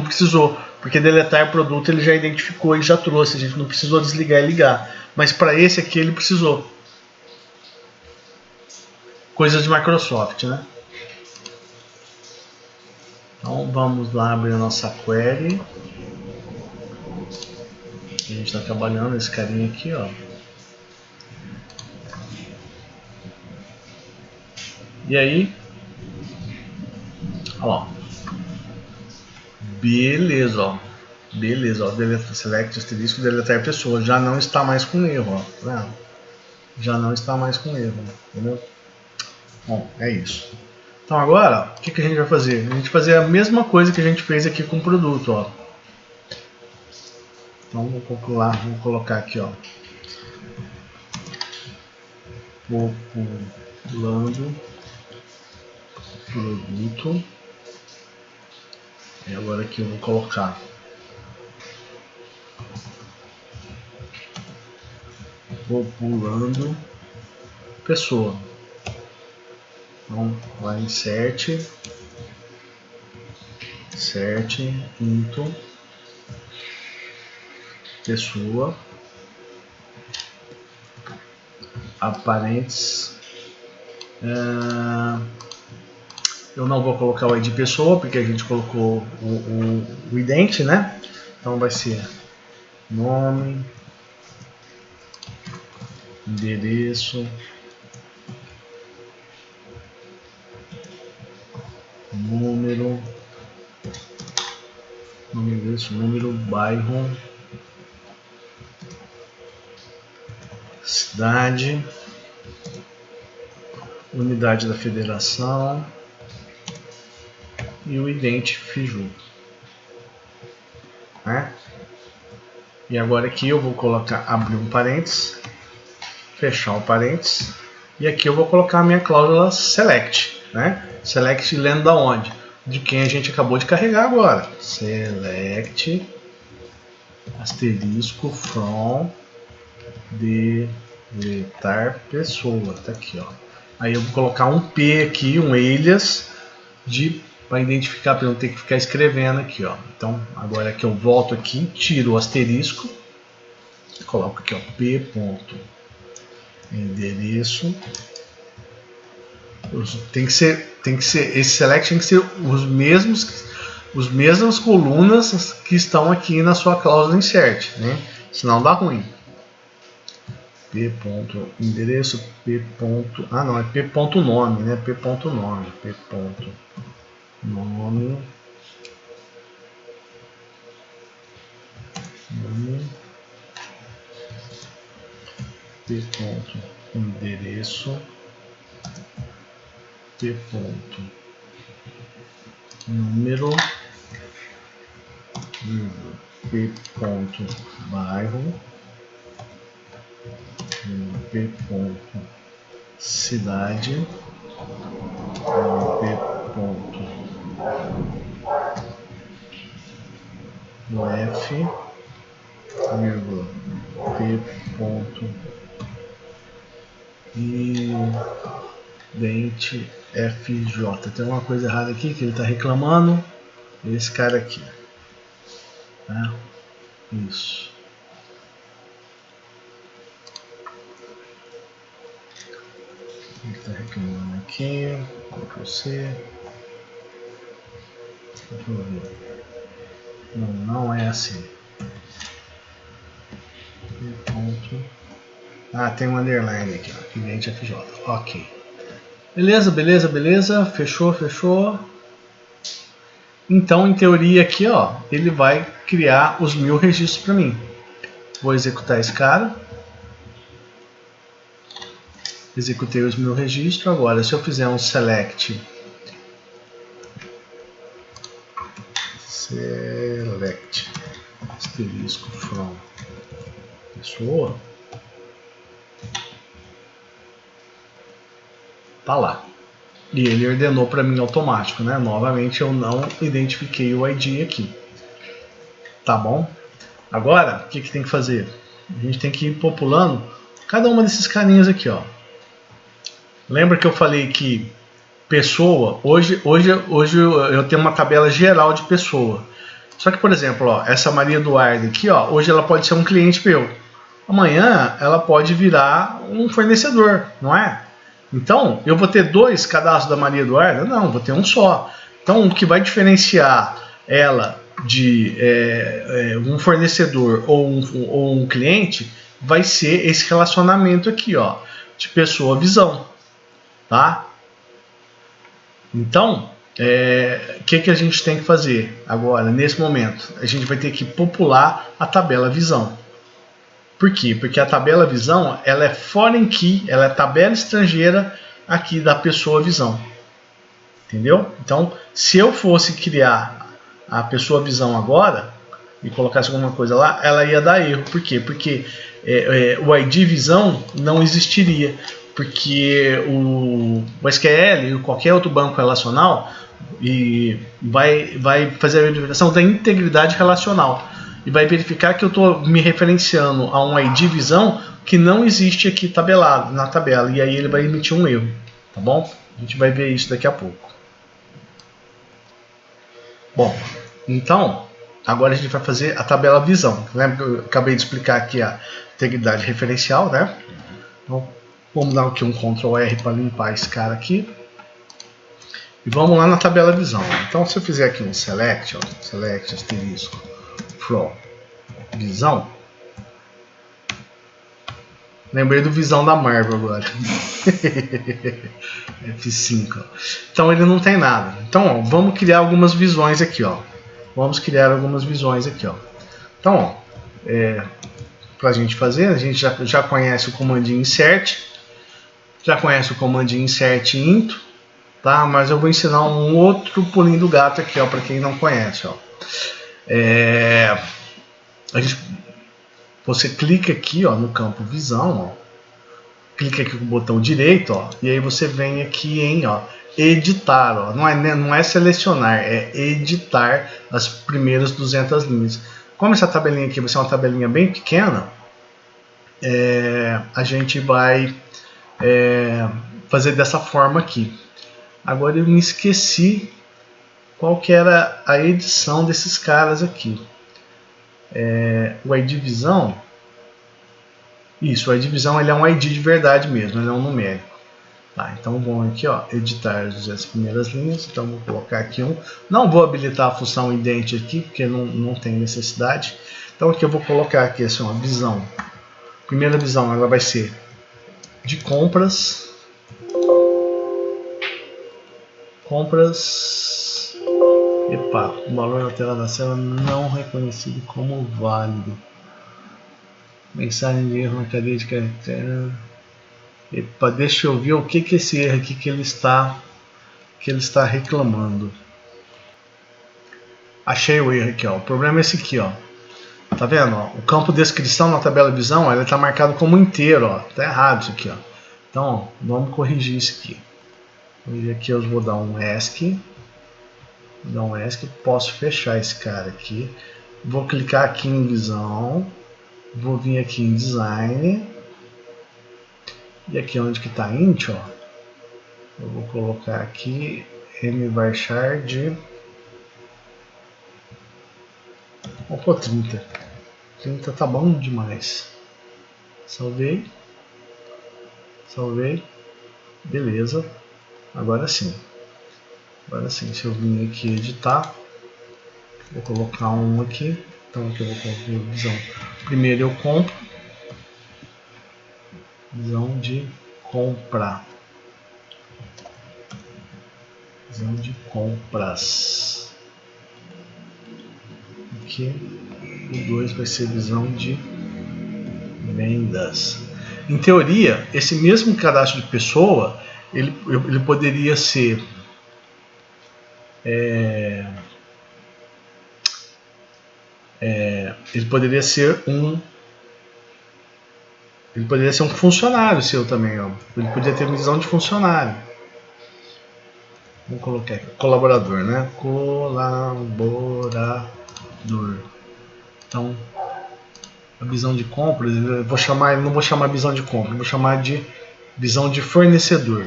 precisou, porque deletar produto ele já identificou e já trouxe, a gente não precisou desligar e ligar. Mas para esse aqui ele precisou. Coisas de Microsoft, né? Então vamos lá abrir a nossa query. A gente está trabalhando esse carinha aqui, ó. E aí, ó, beleza, ó. Beleza, ó, deleta, select, asterisco, deletar pessoa. Já não está mais com erro, ó. Tá vendo? Já não está mais com erro, entendeu? Bom, é isso. Então agora, o que a gente vai fazer? A gente vai fazer a mesma coisa que a gente fez aqui com o produto, ó. Então vamos colocar aqui, ó. Populando produto. E agora aqui eu vou colocar populando pessoa. Então vai insert into pessoa aparentes. Eu não vou colocar o ID pessoa porque a gente colocou o ident, né? Então vai ser nome, endereço, número, bairro, cidade, unidade da federação e o ident Fiju, né? E agora aqui eu vou colocar, abrir um parênteses, fechar o parênteses, e aqui eu vou colocar a minha cláusula select, né? Select lendo da onde? De quem a gente acabou de carregar agora. Select asterisco from deletar pessoa, tá aqui, ó. Aí eu vou colocar um P aqui, um alias para identificar, para eu não ter que ficar escrevendo aqui, ó. Então agora que eu volto aqui, tiro o asterisco, coloco aqui, ó, p ponto endereço. Tem que ser esse select tem que ser os mesmas colunas que estão aqui na sua cláusula insert, né? Senão dá ruim. P ponto endereço, P ponto, não, é P ponto nome, né? P ponto nome, P ponto nome, P ponto endereço, p ponto número, p ponto bairro, p ponto cidade, p ponto no F, vírgula, p ponto idente FJ. Tem uma coisa errada aqui que ele está reclamando. Esse cara aqui, tá? Isso. Ele está reclamando aqui. Ctrl C. Ctrl V. Não é assim. Ponto. Ah, tem um underline aqui, ó. Idente FJ. Ok. Beleza. Fechou. Então, em teoria aqui, ó, ele vai criar os 1000 registros para mim. Vou executar esse cara. Executei os 1000 registros. Agora, se eu fizer um select asterisco from pessoa, tá lá. E ele ordenou para mim automático, né? Novamente eu não identifiquei o ID aqui. Tá bom? Agora, o que tem que fazer? A gente tem que ir populando cada uma desses carinhas aqui, ó. Lembra que eu falei que pessoa, hoje eu tenho uma tabela geral de pessoa. Só que, por exemplo, ó, essa Maria Eduarda aqui, ó, hoje ela pode ser um cliente meu. Amanhã ela pode virar um fornecedor, não é? Então, eu vou ter 2 cadastros da Maria Eduarda? Não, vou ter um só. Então, o que vai diferenciar ela de um fornecedor ou um cliente vai ser esse relacionamento aqui, ó, de pessoa-visão, tá? Então, que a gente tem que fazer agora, nesse momento? A gente vai ter que popular a tabela visão. Por quê? Porque a tabela visão, ela é foreign key, ela é tabela estrangeira aqui da pessoa visão. Entendeu? Então, se eu fosse criar a pessoa visão agora e colocasse alguma coisa lá, ela ia dar erro. Por quê? Porque o ID visão não existiria. Porque o SQL ou qualquer outro banco relacional vai fazer a verificação da integridade relacional. E vai verificar que eu estou me referenciando a um ID visão que não existe aqui tabelado na tabela. E aí ele vai emitir um erro. Tá bom? A gente vai ver isso daqui a pouco. Bom, então, agora a gente vai fazer a tabela visão. Lembra que eu acabei de explicar aqui a integridade referencial, né? Então, vamos dar aqui um Ctrl R para limpar esse cara aqui. E vamos lá na tabela visão. Então, se eu fizer aqui um select, ó, select asterisco from visão, lembrei do visão da Marvel agora. F5. Ó. Então ele não tem nada. Então, ó, vamos criar algumas visões aqui, ó. Então, ó, para a gente fazer, a gente já conhece o comandinho insert, já conhece o comandinho insert into, tá? Mas eu vou ensinar um outro pulinho do gato aqui, ó, para quem não conhece, ó. Você clica aqui, ó, no campo visão, ó. Clica aqui com o botão direito, ó, e aí você vem aqui em, ó, editar, ó. Não é selecionar, é editar as primeiras 200 linhas. Como essa tabelinha aqui vai ser uma tabelinha bem pequena, a gente vai fazer dessa forma aqui. Agora eu me esqueci qual que era a edição desses caras aqui. O ID visão, isso, o ID visão ele é um ID de verdade mesmo, ele é um numérico. Tá, então vamos aqui, ó, editar as primeiras linhas. Então vou colocar aqui um. Não vou habilitar a função ident aqui, porque não tem necessidade. Então aqui eu vou colocar aqui assim, uma visão. Primeira visão ela vai ser de compras. Epa, o valor na tela da célula não reconhecido como válido. Mensagem de erro na cadeia de caracteres. Epa, deixa eu ver o que esse erro aqui que ele está que ele está reclamando. Achei o erro aqui, ó. O problema é esse aqui, ó. Tá vendo? Ó? O campo descrição na tabela visão, ó, ele está marcado como inteiro, ó. Tá errado isso aqui, ó. Então, ó, vamos corrigir isso aqui. Aqui eu vou dar um ESC. Posso fechar esse cara aqui. Vou clicar aqui em visão. Vou vir aqui em design. E aqui onde que está int, ó. Eu vou colocar aqui mvarchar. Vou pôr 30. 30 tá bom demais. Salvei. Beleza. Agora sim. Se eu vir aqui editar, vou colocar um aqui. Então aqui eu vou colocar visão. Primeiro eu compro. Visão de comprar. Visão de compras. Aqui o 2 vai ser visão de vendas. Em teoria, esse mesmo cadastro de pessoa, ele poderia ser ele poderia ser um funcionário seu também, ó. Ele podia ter visão de funcionário. Vamos colocar aqui, colaborador, né? Colaborador. Então, a visão de compra, eu vou chamar, não vou chamar visão de compra, vou chamar de visão de fornecedor.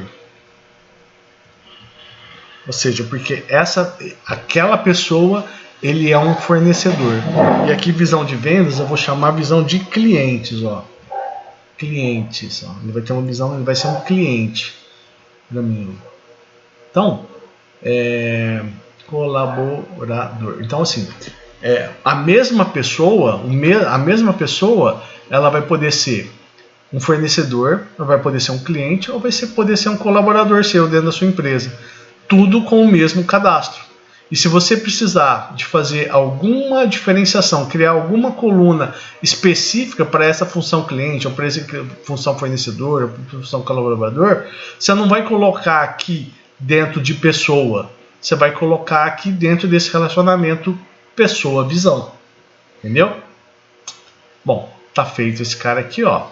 Ou seja, porque aquela pessoa, ele é um fornecedor. E aqui visão de vendas, eu vou chamar visão de clientes, ó. Clientes, ó. Ele vai ter uma visão, ele vai ser um cliente para mim. Então, colaborador. Então, assim, a mesma pessoa, ela vai poder ser um fornecedor, ou vai poder ser um cliente, ou vai poder ser um colaborador seu dentro da sua empresa. Tudo com o mesmo cadastro. E se você precisar de fazer alguma diferenciação, criar alguma coluna específica para essa função cliente, ou para essa função fornecedor, ou para função colaborador, você não vai colocar aqui dentro de pessoa, você vai colocar aqui dentro desse relacionamento pessoa-visão. Entendeu? Bom, tá feito esse cara aqui, ó.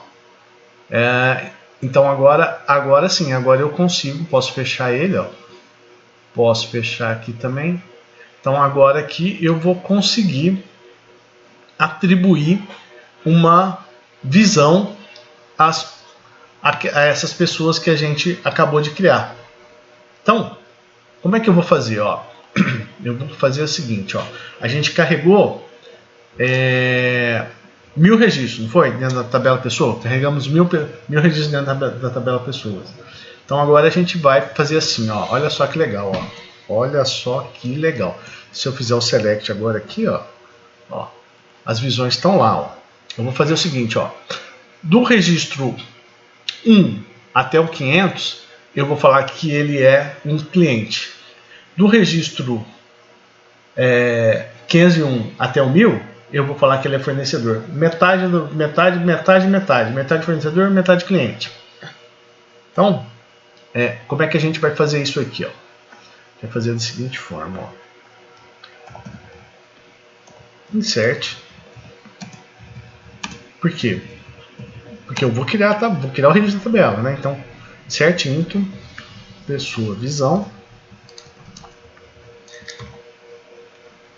Então agora sim, agora eu consigo, posso fechar ele, ó. Posso fechar aqui também. Então agora aqui eu vou conseguir atribuir uma visão a essas pessoas que a gente acabou de criar. Então, como é que eu vou fazer? Ó? Eu vou fazer o seguinte, ó. A gente carregou 1000 registros, não foi? Dentro da tabela pessoa. Carregamos 1000 registros dentro da tabela pessoas. Então agora a gente vai fazer assim, ó. Olha só que legal, ó. Olha só que legal. Se eu fizer o select agora aqui, ó, as visões estão lá, ó. Eu vou fazer o seguinte, ó. Do registro 1 até o 500, eu vou falar que ele é um cliente. Do registro 501 até o 1000, eu vou falar que ele é fornecedor. Metade fornecedor, metade cliente. Então, como é que a gente vai fazer isso aqui, ó? Vai fazer da seguinte forma, ó. Insert. Por quê? Porque eu vou criar o registro da tabela, né? Então, insert into pessoa visão,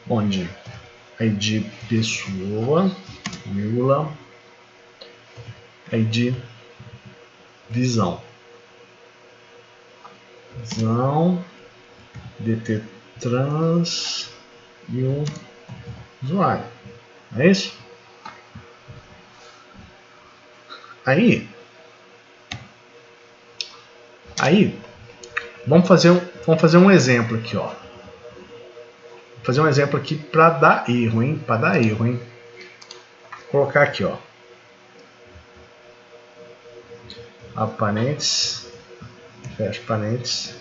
onde ID pessoa, vírgula, ID visão, DT trans e o usuário. É isso? Aí vamos fazer um exemplo aqui, ó. Vou fazer um exemplo aqui para dar erro, hein? Vou colocar aqui, ó. Abre parênteses, fecha parênteses.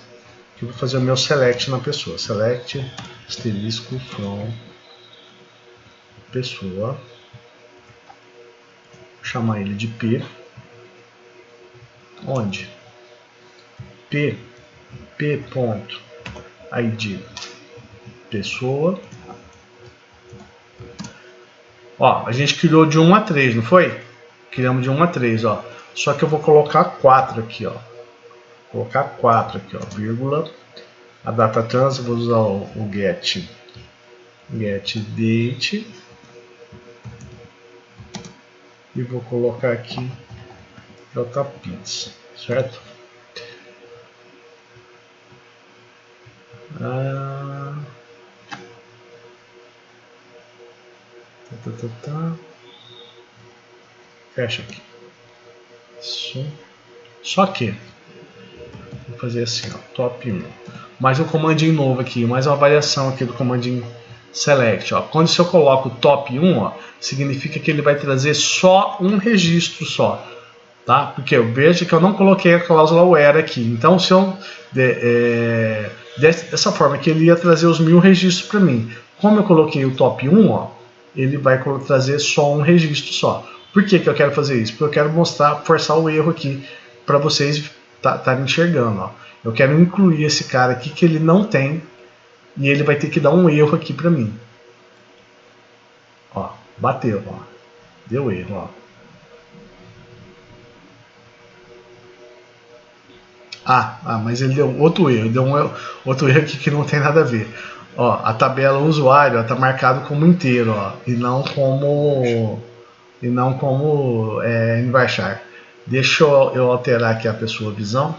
Aqui eu vou fazer o meu select na pessoa. Select asterisco from pessoa. Vou chamar ele de P. Onde? P ponto ID pessoa. Ó, a gente criou de 1 a 3, não foi? Criamos de 1 a 3, ó. Só que eu vou colocar 4 aqui, ó. Vou colocar 4 aqui, ó, vírgula. A data trans, eu vou usar o get date. E vou colocar aqui JPIDS, certo? Fecha aqui. Isso. Só que vou fazer assim, ó, top 1. Mais um comandinho novo aqui, mais uma variação aqui do comandinho select. Ó. Quando eu coloco top 1, ó, significa que ele vai trazer só um registro só. Tá? Porque eu vejo que eu não coloquei a cláusula where aqui. Então, se eu dessa forma que ele ia trazer os 1000 registros para mim. Como eu coloquei o top 1, ó, ele vai trazer só um registro só. Por que eu quero fazer isso? Porque eu quero mostrar, forçar o erro aqui para vocês estarem enxergando. Ó. Eu quero incluir esse cara aqui que ele não tem e ele vai ter que dar um erro aqui para mim. Ó, bateu, ó. Deu erro, ó. Mas ele deu outro erro, outro erro aqui que não tem nada a ver. Ó, a tabela usuário está marcado como inteiro, ó, e não como enbaixar. Deixa eu alterar aqui a pessoa visão.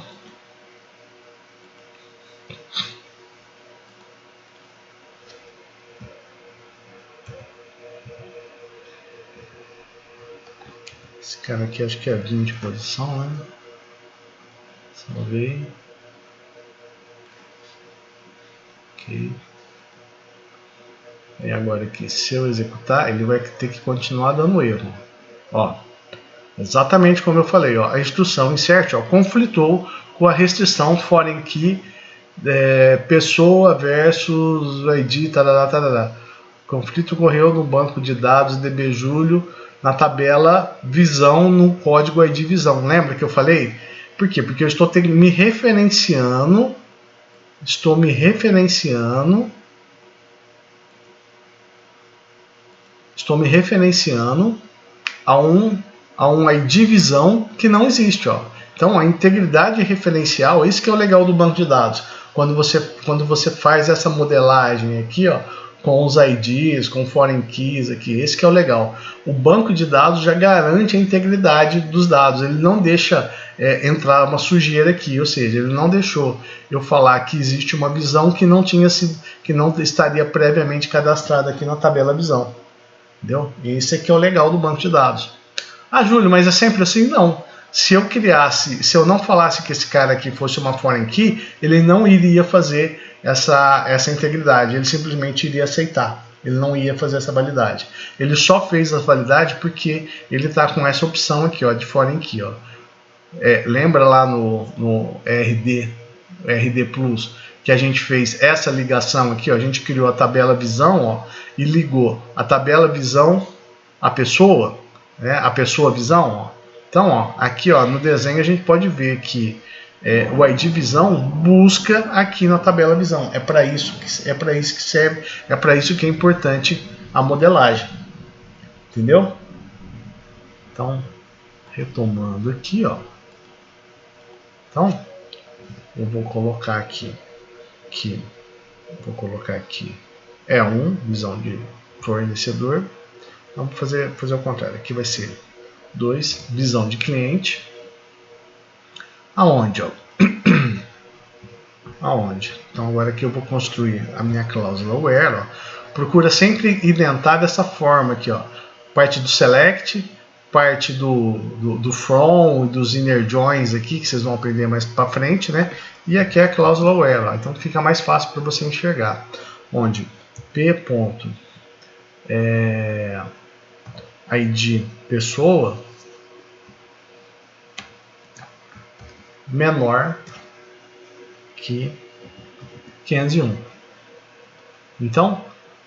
Esse cara aqui acho que é 20 de posição, né? Salvei. Ok. E agora aqui, se eu executar, ele vai ter que continuar dando erro. Ó, exatamente como eu falei, ó, a instrução insert, ó, conflitou com a restrição foreign key pessoa versus ID, tarará, tarará. O conflito ocorreu no banco de dados DB Julho, na tabela visão, no código ID visão. Lembra que eu falei? Por quê? Porque eu estou me referenciando a um ID visão que não existe, ó. Então a integridade referencial, isso que é o legal do banco de dados. Quando você faz essa modelagem aqui, ó, com os IDs, com foreign keys aqui, esse que é o legal. O banco de dados já garante a integridade dos dados, ele não deixa entrar uma sujeira aqui, ou seja, ele não deixou eu falar que existe uma visão que não estaria previamente cadastrada aqui na tabela visão. Entendeu? E esse aqui é o legal do banco de dados. Ah, Júlio, mas é sempre assim? Não. Se eu não falasse que esse cara aqui fosse uma foreign key, ele não iria fazer essa integridade, ele simplesmente iria aceitar. Ele não ia fazer essa validade. Ele só fez a validade porque ele está com essa opção aqui, ó, de foreign key. Ó. Lembra lá no RD Plus que a gente fez essa ligação aqui, ó, a gente criou a tabela visão, ó, e ligou a tabela visão à pessoa, né, a pessoa visão. Ó. Então, ó, aqui ó, no desenho a gente pode ver que o ID visão busca aqui na tabela visão. É para isso que serve, é para isso que é importante a modelagem. Entendeu? Então, retomando aqui, ó. Então, eu vou colocar aqui visão de fornecedor. Vamos fazer o contrário. Aqui vai ser 2, visão de cliente. Aonde, ó? Aonde? Então agora aqui eu vou construir a minha cláusula where, ó. Procura sempre identar dessa forma aqui, ó. Parte do select, parte do from e dos inner joins aqui, que vocês vão aprender mais para frente, né? E aqui é a cláusula where, ó. Então fica mais fácil para você enxergar. Onde id pessoa menor que 501. Então,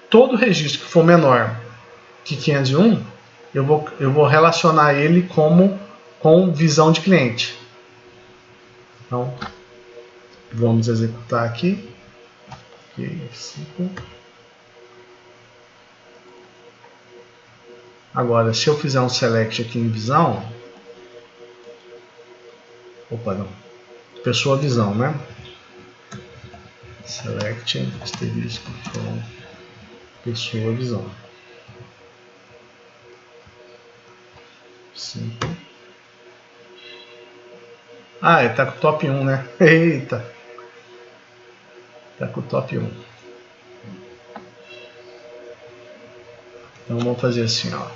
todo registro que for menor que 501, eu vou relacionar ele com visão de cliente. Então, vamos executar aqui. Copiei F5. Agora, se eu fizer um select aqui em visão, opa, não, pessoa visão, né? Select asterisco from pessoa visão. 5. Ah, ele tá com o top 1, né? Eita! Tá com o top 1. Então vamos fazer assim, ó.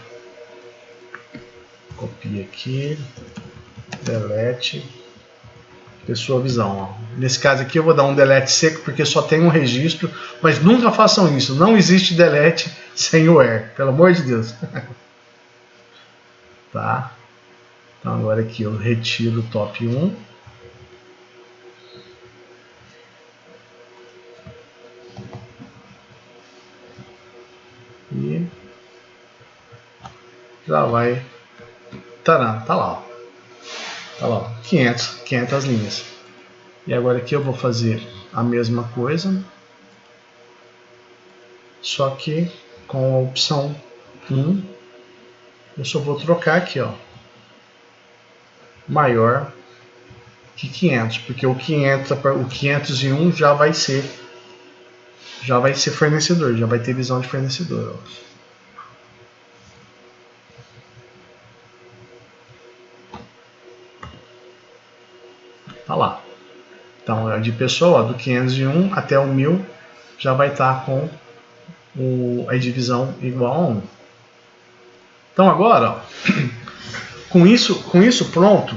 Copia aqui. Delete. Pessoa visão, ó. Nesse caso aqui eu vou dar um delete seco porque só tem um registro, mas nunca façam isso. Não existe delete sem o where, pelo amor de Deus. Tá? Então agora aqui eu retiro o top 1. E já vai. Taran, tá lá, ó. Tá lá, ó. 500 linhas. E agora aqui eu vou fazer a mesma coisa, só que com a opção 1, eu só vou trocar aqui, ó, maior que 500, porque o 501 já vai ser fornecedor, já vai ter visão de fornecedor, ó. Tá lá. Então, é de pessoa, ó, do 501 até o 1000 já vai estar com a divisão igual a 1. Então agora, ó, com isso pronto,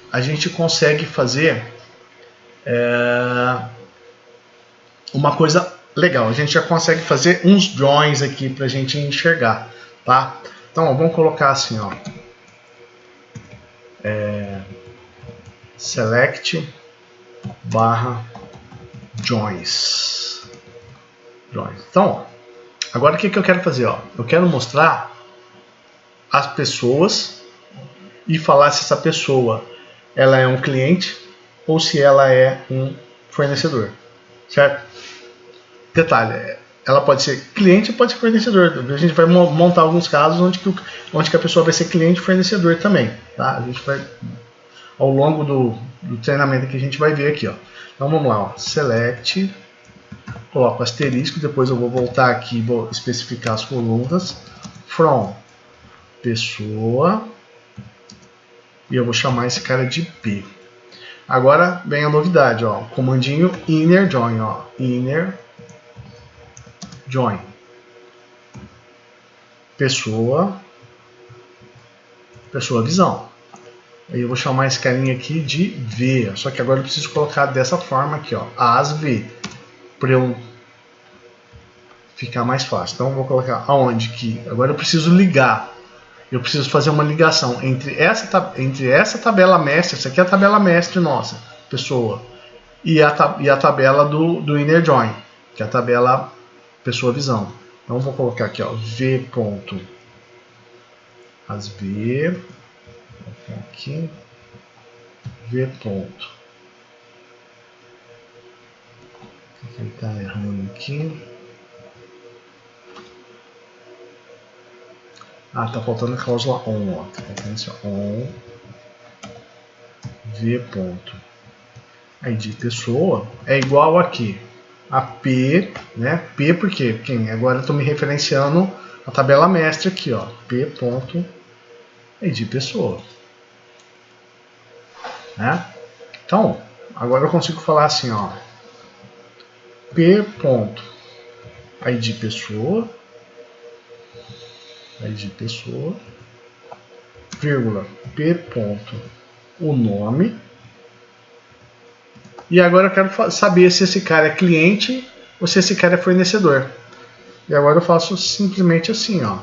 a gente consegue fazer uma coisa legal. A gente já consegue fazer uns drawings aqui para a gente enxergar, tá? Então, ó, vamos colocar assim, ó, select barra joins. Então, ó, agora o que eu quero fazer? Ó? Eu quero mostrar as pessoas e falar se essa pessoa ela é um cliente ou se ela é um fornecedor, certo? Detalhe, ela pode ser cliente ou pode ser fornecedor. A gente vai montar alguns casos onde que a pessoa vai ser cliente e fornecedor também, tá? A gente vai, ao longo do treinamento que a gente vai ver aqui, ó. Então vamos lá, ó. Select, coloco asterisco, depois eu vou voltar aqui e vou especificar as colunas, from pessoa, e eu vou chamar esse cara de P. Agora vem a novidade, ó, comandinho inner join, ó, inner join, pessoa visão. Aí eu vou chamar esse carinha aqui de V, só que agora eu preciso colocar dessa forma aqui, ó, as V, para eu ficar mais fácil. Então eu vou colocar aonde que agora eu preciso ligar. Eu preciso fazer uma ligação entre essa tabela mestre, essa aqui é a tabela mestre nossa, pessoa, e a tabela do inner join, que é a tabela pessoa visão. Então eu vou colocar aqui, ó, v ponto as v, aqui, v ponto. Ele está errando aqui. Ah, tá faltando a cláusula on, ó. Tá faltando assim, on v ponto id pessoa é igual aqui a p, né? P porque agora eu estou me referenciando a tabela mestre aqui, ó. P ponto id pessoa, né? Então agora eu consigo falar assim, ó. P ponto id pessoa, vírgula, P ponto o nome. E agora eu quero saber se esse cara é cliente ou se esse cara é fornecedor. E agora eu faço simplesmente assim, ó.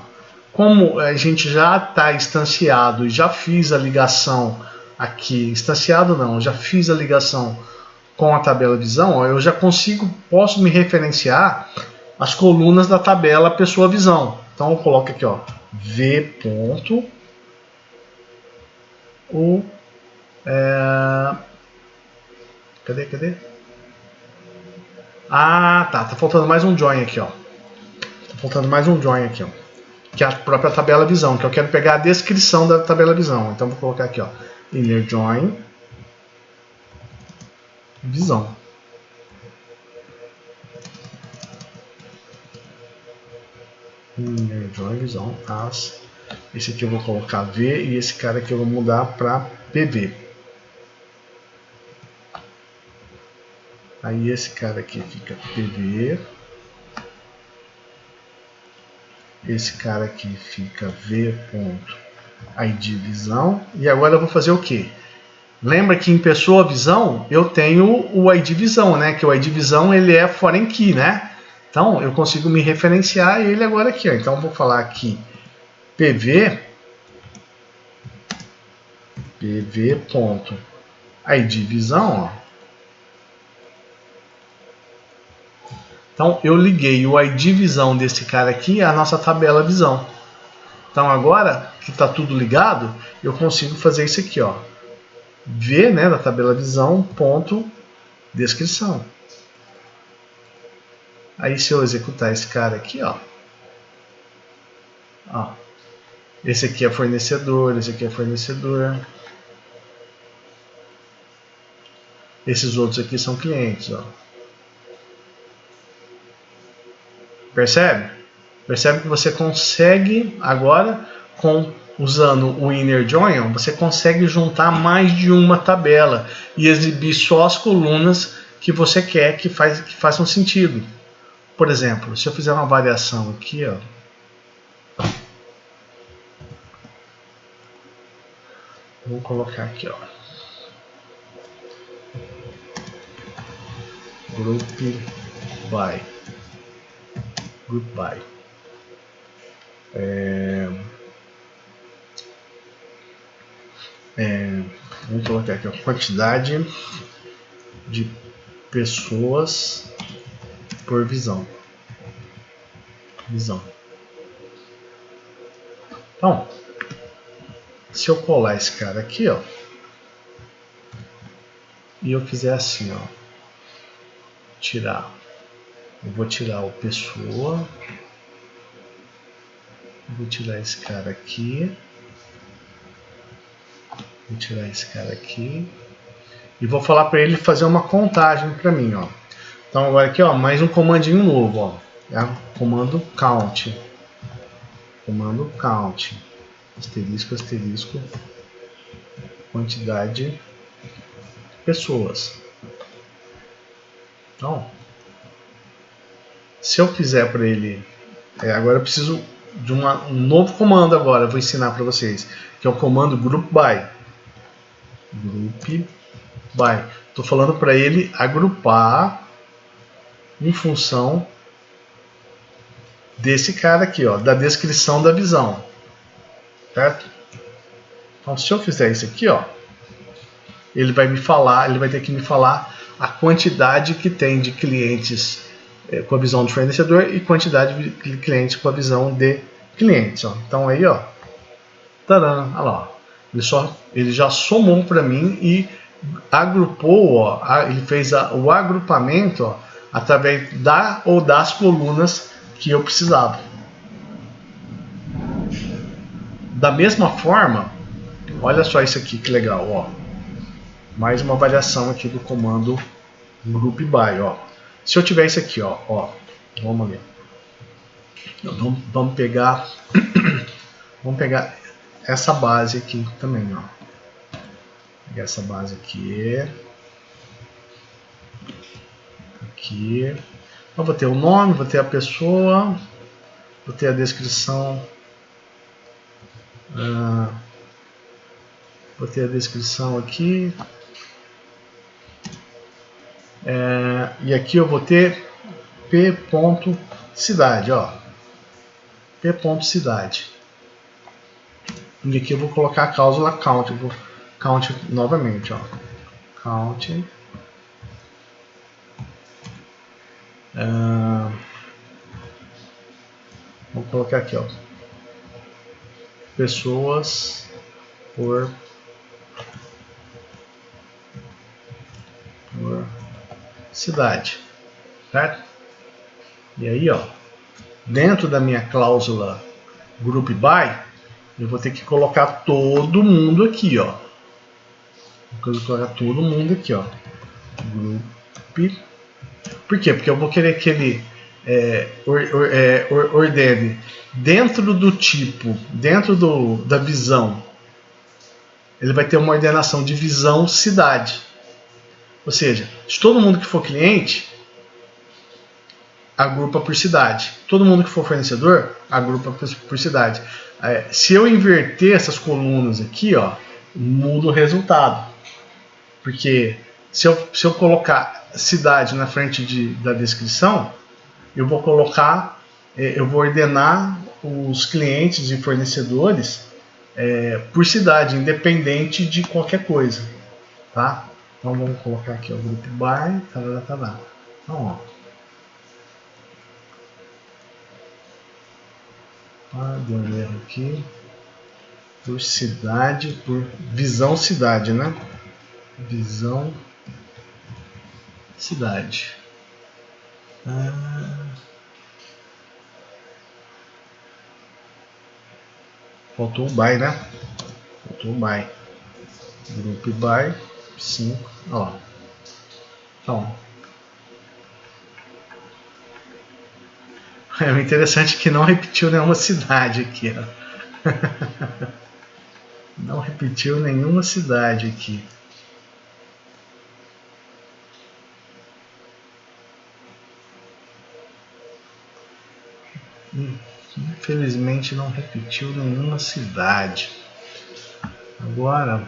Como a gente já está instanciado e já fiz a ligação aqui, instanciado não, já fiz a ligação com a tabela visão, ó, eu já posso me referenciar as colunas da tabela pessoa visão. Então eu coloco aqui, ó, v ponto cadê? Ah, tá faltando mais um join aqui, ó. Tá faltando mais um join aqui, ó. Que é a própria tabela visão, que eu quero pegar a descrição da tabela visão. Então vou colocar aqui, ó, inner join visão. Inner join visão as. Esse aqui eu vou colocar V e esse cara aqui eu vou mudar para PV. Aí esse cara aqui fica PV. Esse cara aqui fica V.id visão. E agora eu vou fazer o quê? Lembra que em pessoa visão eu tenho o ID visão, né? Que o ID visão ele é foreign key, né? Então eu consigo me referenciar ele agora aqui, ó. Então eu vou falar aqui PV PV.id visão, ó. Então eu liguei o ID visão desse cara aqui à nossa tabela visão. Então agora que está tudo ligado, eu consigo fazer isso aqui, ó. V, né, da tabela visão, ponto, descrição. Aí se eu executar esse cara aqui, ó. Esse aqui é fornecedor, esse aqui é fornecedor. Esses outros aqui são clientes, ó. Percebe? Percebe que você consegue agora, usando o inner join, você consegue juntar mais de uma tabela e exibir só as colunas que você quer que façam sentido. Por exemplo, se eu fizer uma variação aqui, ó. Vou colocar aqui, ó. Group by. Vamos colocar aqui a quantidade de pessoas por visão. Então, se eu colar esse cara aqui, ó, e eu fizer assim, ó, eu vou tirar o pessoa, vou tirar esse cara aqui, e vou falar para ele fazer uma contagem para mim, ó. Então agora aqui, ó, mais um comandinho novo, ó, comando count, asterisco, quantidade de pessoas. Então, se eu fizer para ele, agora eu preciso de um novo comando agora, eu vou ensinar para vocês, que é o comando group by. Estou falando para ele agrupar em função desse cara aqui, ó, da descrição da visão, certo? Então, se eu fizer isso aqui, ó, ele vai ter que me falar a quantidade que tem de clientes com a visão de fornecedor e quantidade de clientes com a visão de clientes, ó. Então aí, ó, tadã, olha lá, ele já somou para mim e agrupou, ó, ele fez o agrupamento, ó, através das colunas que eu precisava. Da mesma forma, olha só isso aqui que legal, ó. Mais uma variação aqui do comando group by, ó. Se eu tiver isso aqui, ó, vamos ver. Vamos pegar essa base aqui também, ó. Pegar essa base aqui. Eu vou ter o nome, vou ter a pessoa, vou ter a descrição. Vou ter a descrição aqui. E aqui eu vou ter p.cidade, ó. p.cidade. E aqui eu vou colocar a cláusula count. Eu vou count novamente, ó. Count. Vou colocar aqui, ó. Pessoas por cidade. certo? E aí, ó, dentro da minha cláusula group by, eu vou ter que colocar todo mundo aqui, ó. Vou colocar todo mundo aqui, ó. Group. Por quê? Porque eu vou querer que ele ordene dentro do tipo, dentro da visão. Ele vai ter uma ordenação de visão cidade. Ou seja, se todo mundo que for cliente, agrupa por cidade. Todo mundo que for fornecedor, agrupa por cidade. Se eu inverter essas colunas aqui, ó, muda o resultado. Porque se eu colocar cidade na frente da descrição, eu vou colocar, eu vou ordenar os clientes e fornecedores por cidade, independente de qualquer coisa. Tá? Então vamos colocar aqui o group by, tarará. Então, ó. Deu um erro aqui. Por cidade, por visão cidade, né? Visão cidade. Faltou o by, né? Faltou o by. Group by 5. Ó. Então. É interessante que não repetiu nenhuma cidade aqui, ó. Não repetiu nenhuma cidade aqui. Infelizmente não repetiu nenhuma cidade. Agora,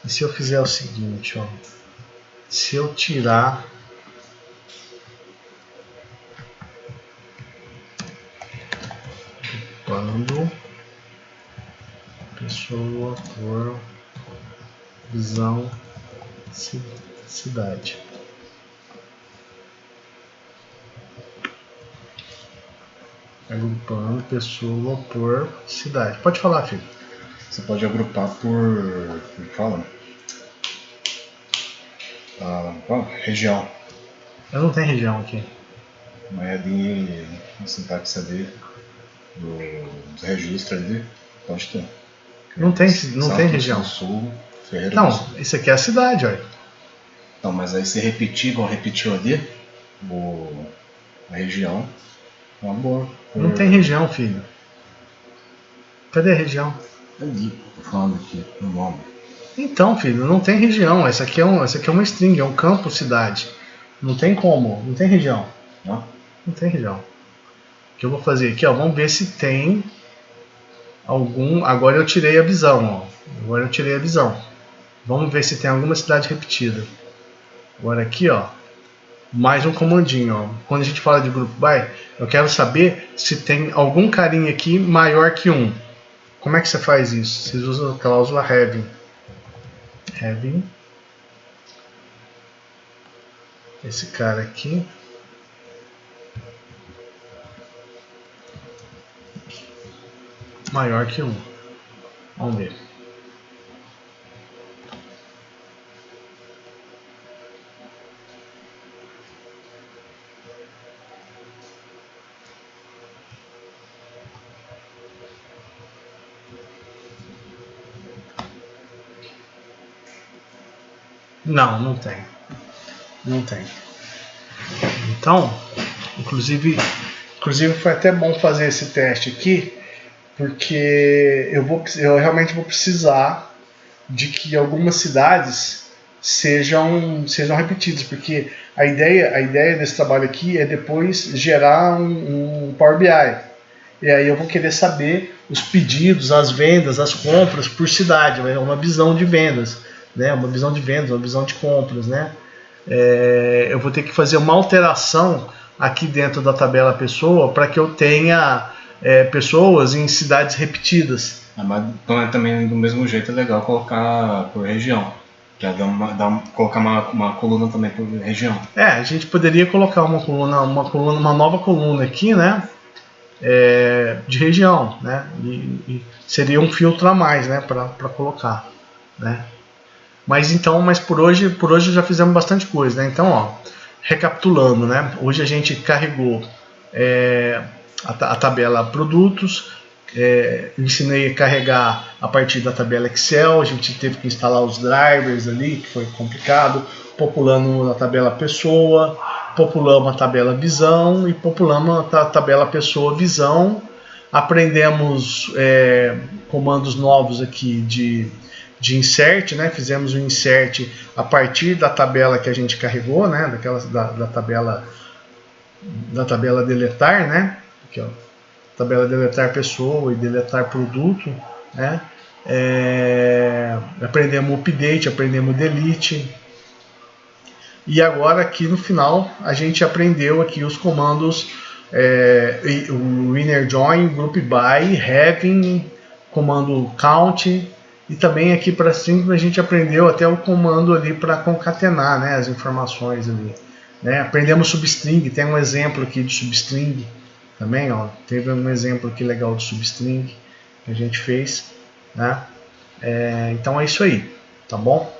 e se eu fizer o seguinte, ó, se eu tirar quando pessoa por visão cidade. Agrupando pessoa por cidade. Pode falar, filho. Você pode agrupar por. Como fala? Região. Eu não tenho região aqui. Mas ali na sintaxe ali do registro ali, pode ter. Não tem região. Sul, Ferreira não, do Sul. Isso aqui é a cidade, olha. Não, mas aí se repetir, igual repetiu ali, a região, é uma boa. Não tem região, filho. Cadê a região? Ali, tô falando aqui, no nome. Então, filho, não tem região. Essa aqui é uma string, é um campo cidade. Não tem como, não tem região. Não tem região. O que eu vou fazer aqui, ó, vamos ver se tem algum. Agora eu tirei a visão, ó. Agora eu tirei a visão. Vamos ver se tem alguma cidade repetida. Agora aqui, ó, mais um comandinho, ó. Quando a gente fala de group by, eu quero saber se tem algum carinha aqui maior que 1. Como é que você faz isso? Vocês usam a cláusula having. Having. Esse cara aqui. Maior que 1. Vamos ver. Não, não tem. Não tem. Então, inclusive foi até bom fazer esse teste aqui, porque eu realmente vou precisar de que algumas cidades sejam repetidas, porque a ideia desse trabalho aqui é depois gerar um Power BI. E aí eu vou querer saber os pedidos, as vendas, as compras por cidade, uma visão de vendas, né? Uma visão de vendas, uma visão de compras, né? Eu vou ter que fazer uma alteração aqui dentro da tabela pessoa para que eu tenha pessoas em cidades repetidas. Mas também do mesmo jeito é legal colocar por região. Já colocar uma coluna também por região. A gente poderia colocar uma nova coluna aqui, né? De região, né? E seria um filtro a mais, né? Para colocar, né? Mas por hoje já fizemos bastante coisa, né? Então, ó, recapitulando, né? Hoje a gente carregou a tabela produtos, ensinei a carregar a partir da tabela Excel, a gente teve que instalar os drivers ali, que foi complicado, populando a tabela pessoa, populamos a tabela visão e populamos a tabela pessoa visão. Aprendemos comandos novos aqui de insert, né? Fizemos um insert a partir da tabela que a gente carregou, né? Da tabela deletar, né? Aqui, ó, tabela deletar pessoa e deletar produto, né? Aprendemos update, aprendemos delete. E agora aqui no final a gente aprendeu aqui os comandos o inner join, group by, having, comando count, e também aqui para cima a gente aprendeu até o comando ali para concatenar, né, as informações ali, né? Aprendemos substring, tem um exemplo aqui de substring também, ó, teve um exemplo aqui legal de substring que a gente fez, né? Então é isso aí, tá bom?